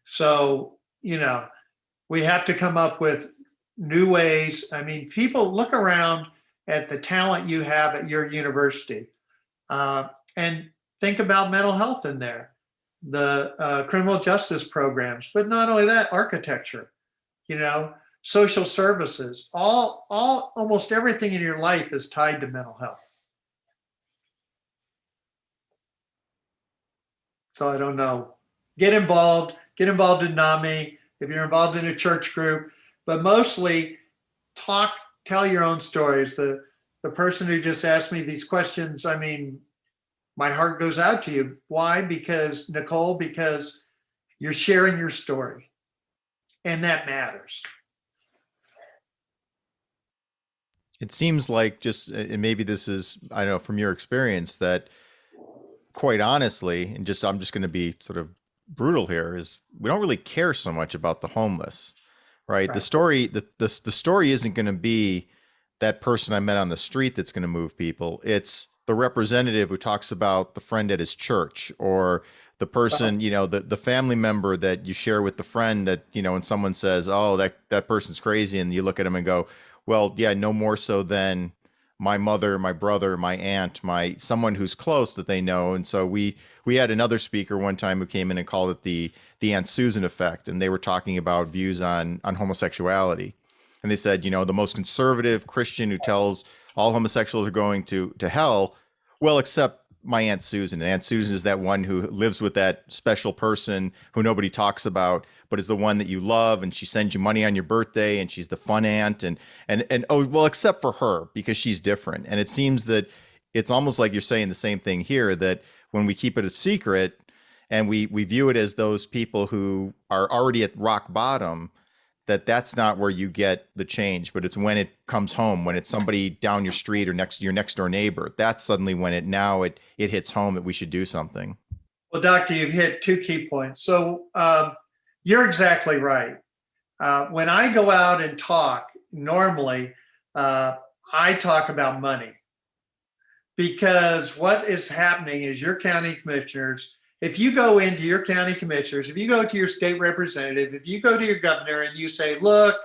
So, we have to come up with new ways. I mean, people look around at the talent you have at your university and think about mental health in there, the criminal justice programs, but not only that, architecture, social services, almost everything in your life is tied to mental health. So I don't know. Get involved in NAMI, if you're involved in a church group, but mostly tell your own stories. The person who just asked me these questions, I mean, my heart goes out to you. Why? Because, Nicole, because you're sharing your story, and that matters. It seems like and maybe this is, I don't know, from your experience, that quite honestly, and I'm just going to be sort of brutal here, is we don't really care so much about the homeless, right? The story isn't going to be that person I met on the street that's going to move people. It's the representative who talks about the friend at his church, or the person, the family member that you share with the friend that, when someone says, oh, that person's crazy, and you look at them and go, well, yeah, no more so than my mother, my brother, my aunt, someone who's close that they know. And so we had another speaker one time who came in and called it the Aunt Susan effect. And they were talking about views on homosexuality. And they said, the most conservative Christian who tells all homosexuals are going to hell, well, except my Aunt Susan. And Aunt Susan is that one who lives with that special person who nobody talks about, but is the one that you love, and she sends you money on your birthday, and she's the fun aunt, and oh, well, except for her, because she's different. And it seems that it's almost like you're saying the same thing here, that when we keep it a secret and we view it as those people who are already at rock bottom, that's not where you get the change, but it's when it comes home, when it's somebody down your street or your next door neighbor. That's suddenly when it hits home that we should do something. Well, Doctor, you've hit two key points. So you're exactly right. When I go out and talk, normally I talk about money, because what is happening is your county commissioners, if you go into your county commissioners, if you go to your state representative, if you go to your governor and you say, look,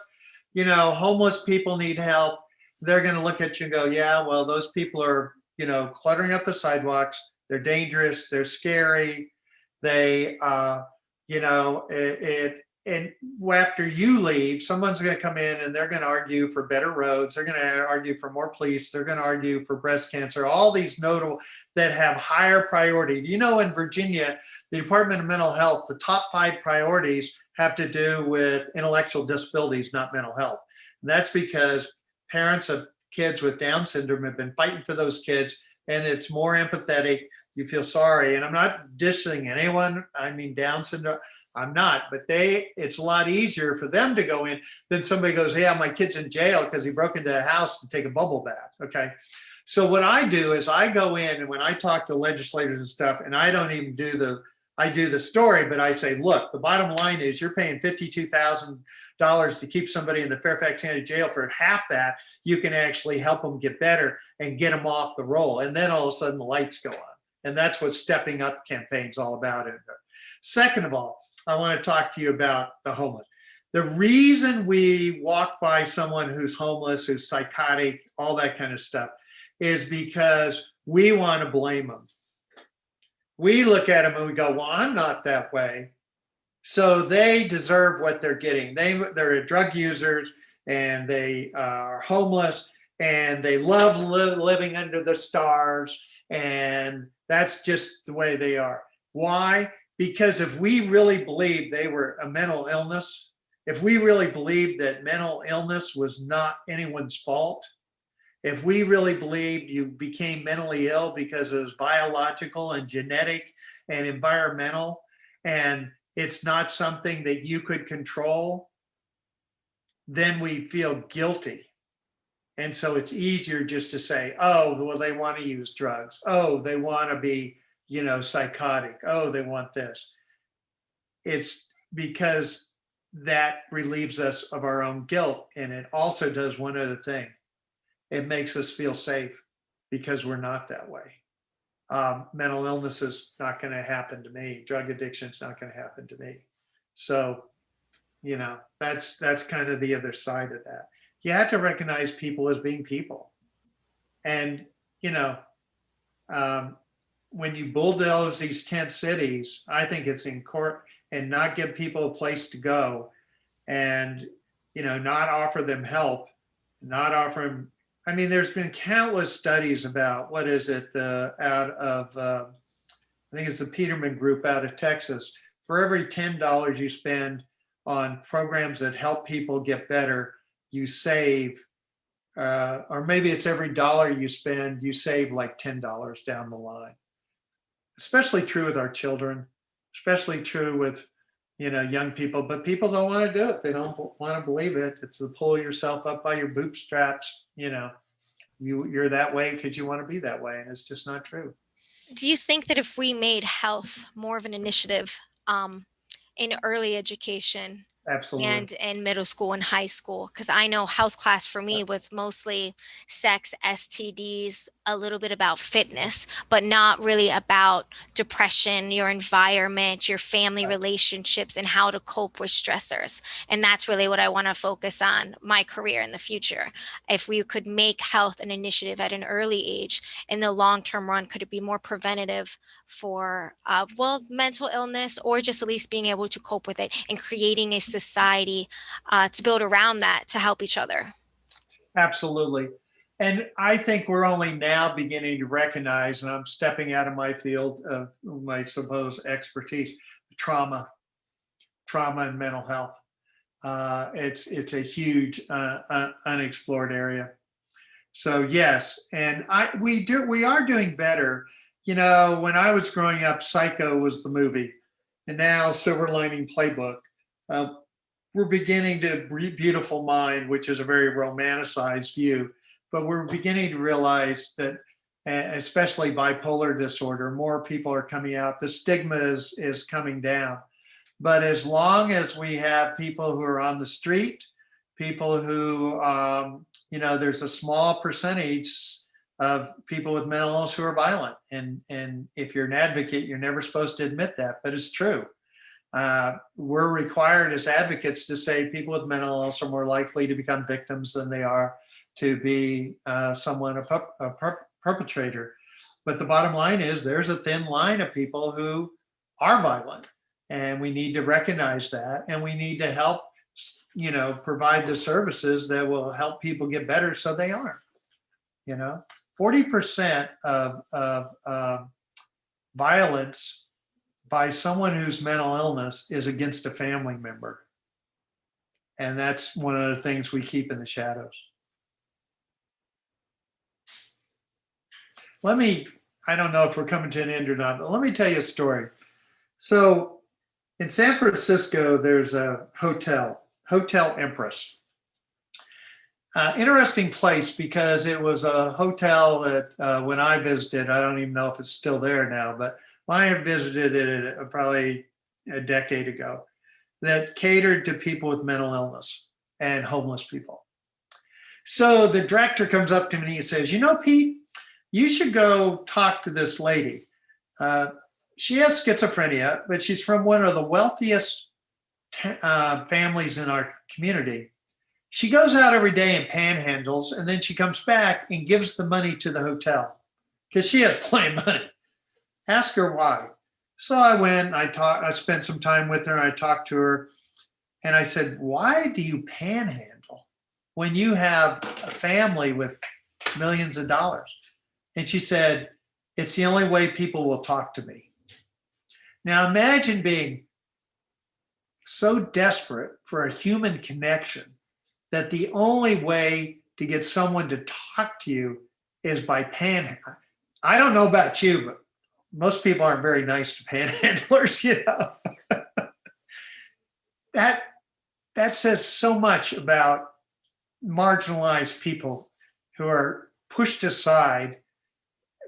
homeless people need help, they're going to look at you and go, yeah, well, those people are, cluttering up the sidewalks. They're dangerous. They're scary. They you know, and after you leave, someone's going to come in and they're going to argue for better roads. They're going to argue for more police. They're going to argue for breast cancer, all these notable that have higher priority. You know, in Virginia, the Department of Mental Health, the top 5 priorities have to do with intellectual disabilities, not mental health. And that's because parents of kids with Down syndrome have been fighting for those kids, and it's more empathetic. You feel sorry. And I'm not dissing anyone. I mean, Down syndrome, I'm not, but it's a lot easier for them to go in than somebody goes, yeah, my kid's in jail because he broke into a house to take a bubble bath. Okay. So what I do is I go in, and when I talk to legislators and stuff, and I don't even I do the story, but I say, look, the bottom line is you're paying $52,000 to keep somebody in the Fairfax County Jail. For half that, you can actually help them get better and get them off the roll. And then all of a sudden the lights go on. And that's what Stepping Up campaign's all about. Second of all, I want to talk to you about the homeless. The reason we walk by someone who's homeless, who's psychotic, all that kind of stuff, is because we want to blame them. We look at them and we go, well, I'm not that way. So they deserve what they're getting. They're drug users, and they are homeless, and they love living under the stars. And that's just the way they are. Why? Because if we really believed they were a mental illness, if we really believed that mental illness was not anyone's fault, if we really believed you became mentally ill because it was biological and genetic and environmental, and it's not something that you could control, then we feel guilty. And so it's easier just to say, oh, well, they want to use drugs. Oh, they want to be, you know, psychotic. Oh, they want this. It's because that relieves us of our own guilt. And it also does one other thing. It makes us feel safe because we're not that way. Mental illness is not going to happen to me. Drug addiction is not going to happen to me. So, you know, that's kind of the other side of that. You have to recognize people as being people. And, you know, when you bulldoze these tent cities, I think it's in court, and not give people a place to go, and, you know, not offer them help, not offer them. I mean, there's been countless studies about, what is it, out of, I think it's the Peterman Group out of Texas. For every $10 you spend on programs that help people get better, you save, or maybe it's every dollar you spend, you save like $10 down the line. Especially true with our children, especially true with, you know, young people, but people don't want to do it. They don't want to believe it. It's to pull yourself up by your bootstraps. You know, you're that way because you want to be that way. And it's just not true. Do you think that if we made health more of an initiative in early education, Absolutely. and in middle school and high school, because I know health class for me was mostly sex, STDs, a little bit about fitness, but not really about depression, your environment, your family relationships, and how to cope with stressors. And that's really what I want to focus on my career in the future. If we could make health an initiative at an early age, in the long-term run, could it be more preventative for, mental illness, or just at least being able to cope with it and creating a society to build around that to help each other? Absolutely. And I think we're only now beginning to recognize, and I'm stepping out of my field of my supposed expertise, trauma and mental health. It's a huge unexplored area. So yes, and we are doing better. You know, when I was growing up, Psycho was the movie, and now Silver Lining Playbook. We're beginning to Beautiful Mind, which is a very romanticized view, but we're beginning to realize that, especially bipolar disorder, more people are coming out. The stigma is coming down. But as long as we have people who are on the street, people who, you know, there's a small percentage of people with mental illness who are violent. And if you're an advocate, you're never supposed to admit that, but it's true. We're required as advocates to say people with mental illness are more likely to become victims than they are to be someone, a perpetrator. But the bottom line is there's a thin line of people who are violent. And we need to recognize that, and we need to help, provide the services that will help people get better so they aren't. 40% of violence by someone who's mental illness is against a family member. And that's one of the things we keep in the shadows. I don't know if we're coming to an end or not, but let me tell you a story. So in San Francisco, there's a Hotel Empress. Interesting place because it was a hotel that when I visited, I don't even know if it's still there now, but when I visited it probably a decade ago, that catered to people with mental illness and homeless people. So the director comes up to me and he says, Pete, you should go talk to this lady. She has schizophrenia, but she's from one of the wealthiest families in our community. She goes out every day and panhandles, and then she comes back and gives the money to the hotel because she has plenty of money. Ask her why. So I went, I spent some time with her, and I talked to her, and I said, why do you panhandle when you have a family with millions of dollars? And she said, it's the only way people will talk to me. Now imagine being so desperate for a human connection that the only way to get someone to talk to you is by panhandling. I don't know about you, but most people aren't very nice to panhandlers, That says so much about marginalized people who are pushed aside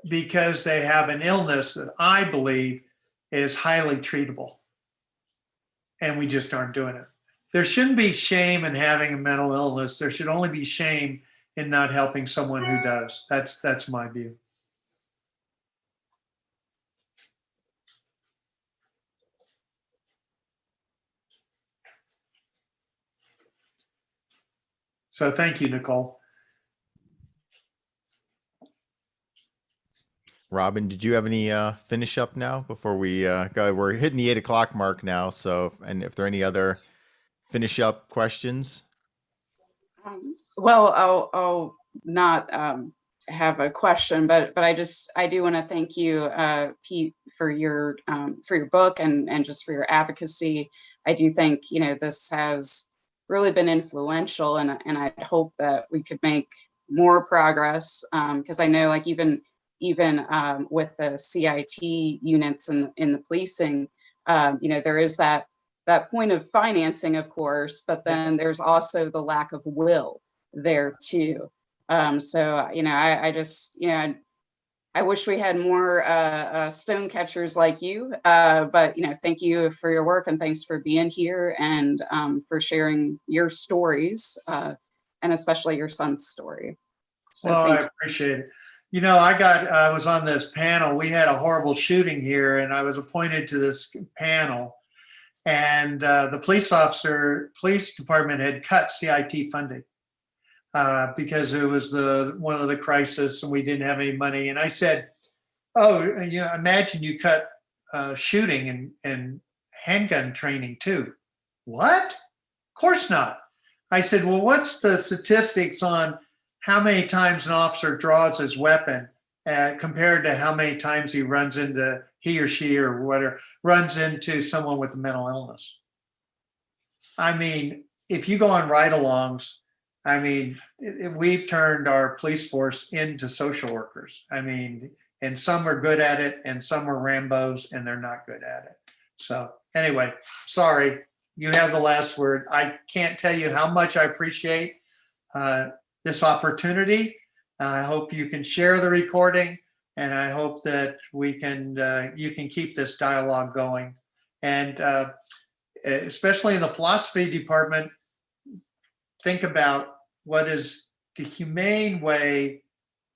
because they have an illness that I believe is highly treatable. And we just aren't doing it. There shouldn't be shame in having a mental illness. There should only be shame in not helping someone who does. That's my view. So thank you, Nicole. Robin, did you have any finish up now before we go? We're hitting the 8 o'clock mark now. So, and if there are any other finish up questions? Well, I'll not have a question, but I do want to thank you, Pete, for your book and just for your advocacy. I do think this has really been influential, and I hope that we could make more progress because I know like even with the CIT units in the policing, there is that point of financing, of course, but then there's also the lack of will there too. So, I just, I wish we had more stone catchers like you, but, thank you for your work and thanks for being here and for sharing your stories and especially your son's story. So well, I appreciate it. I was on this panel. We had a horrible shooting here and I was appointed to this panel. And the police department had cut CIT funding because it was one of the crisis and we didn't have any money. And I said, imagine you cut shooting and handgun training too. What? Of course not. I said, well, what's the statistics on how many times an officer draws his weapon compared to how many times he or she or whatever runs into someone with a mental illness? I mean, if you go on ride-alongs, we've turned our police force into social workers. And some are good at it and some are Rambos and they're not good at it. So anyway, sorry, you have the last word. I can't tell you how much I appreciate this opportunity. I hope you can share the recording. And I hope that you can keep this dialogue going. And especially in the philosophy department, think about what is the humane way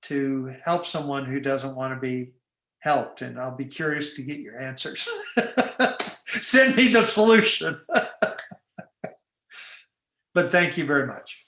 to help someone who doesn't want to be helped. And I'll be curious to get your answers. Send me the solution. But thank you very much.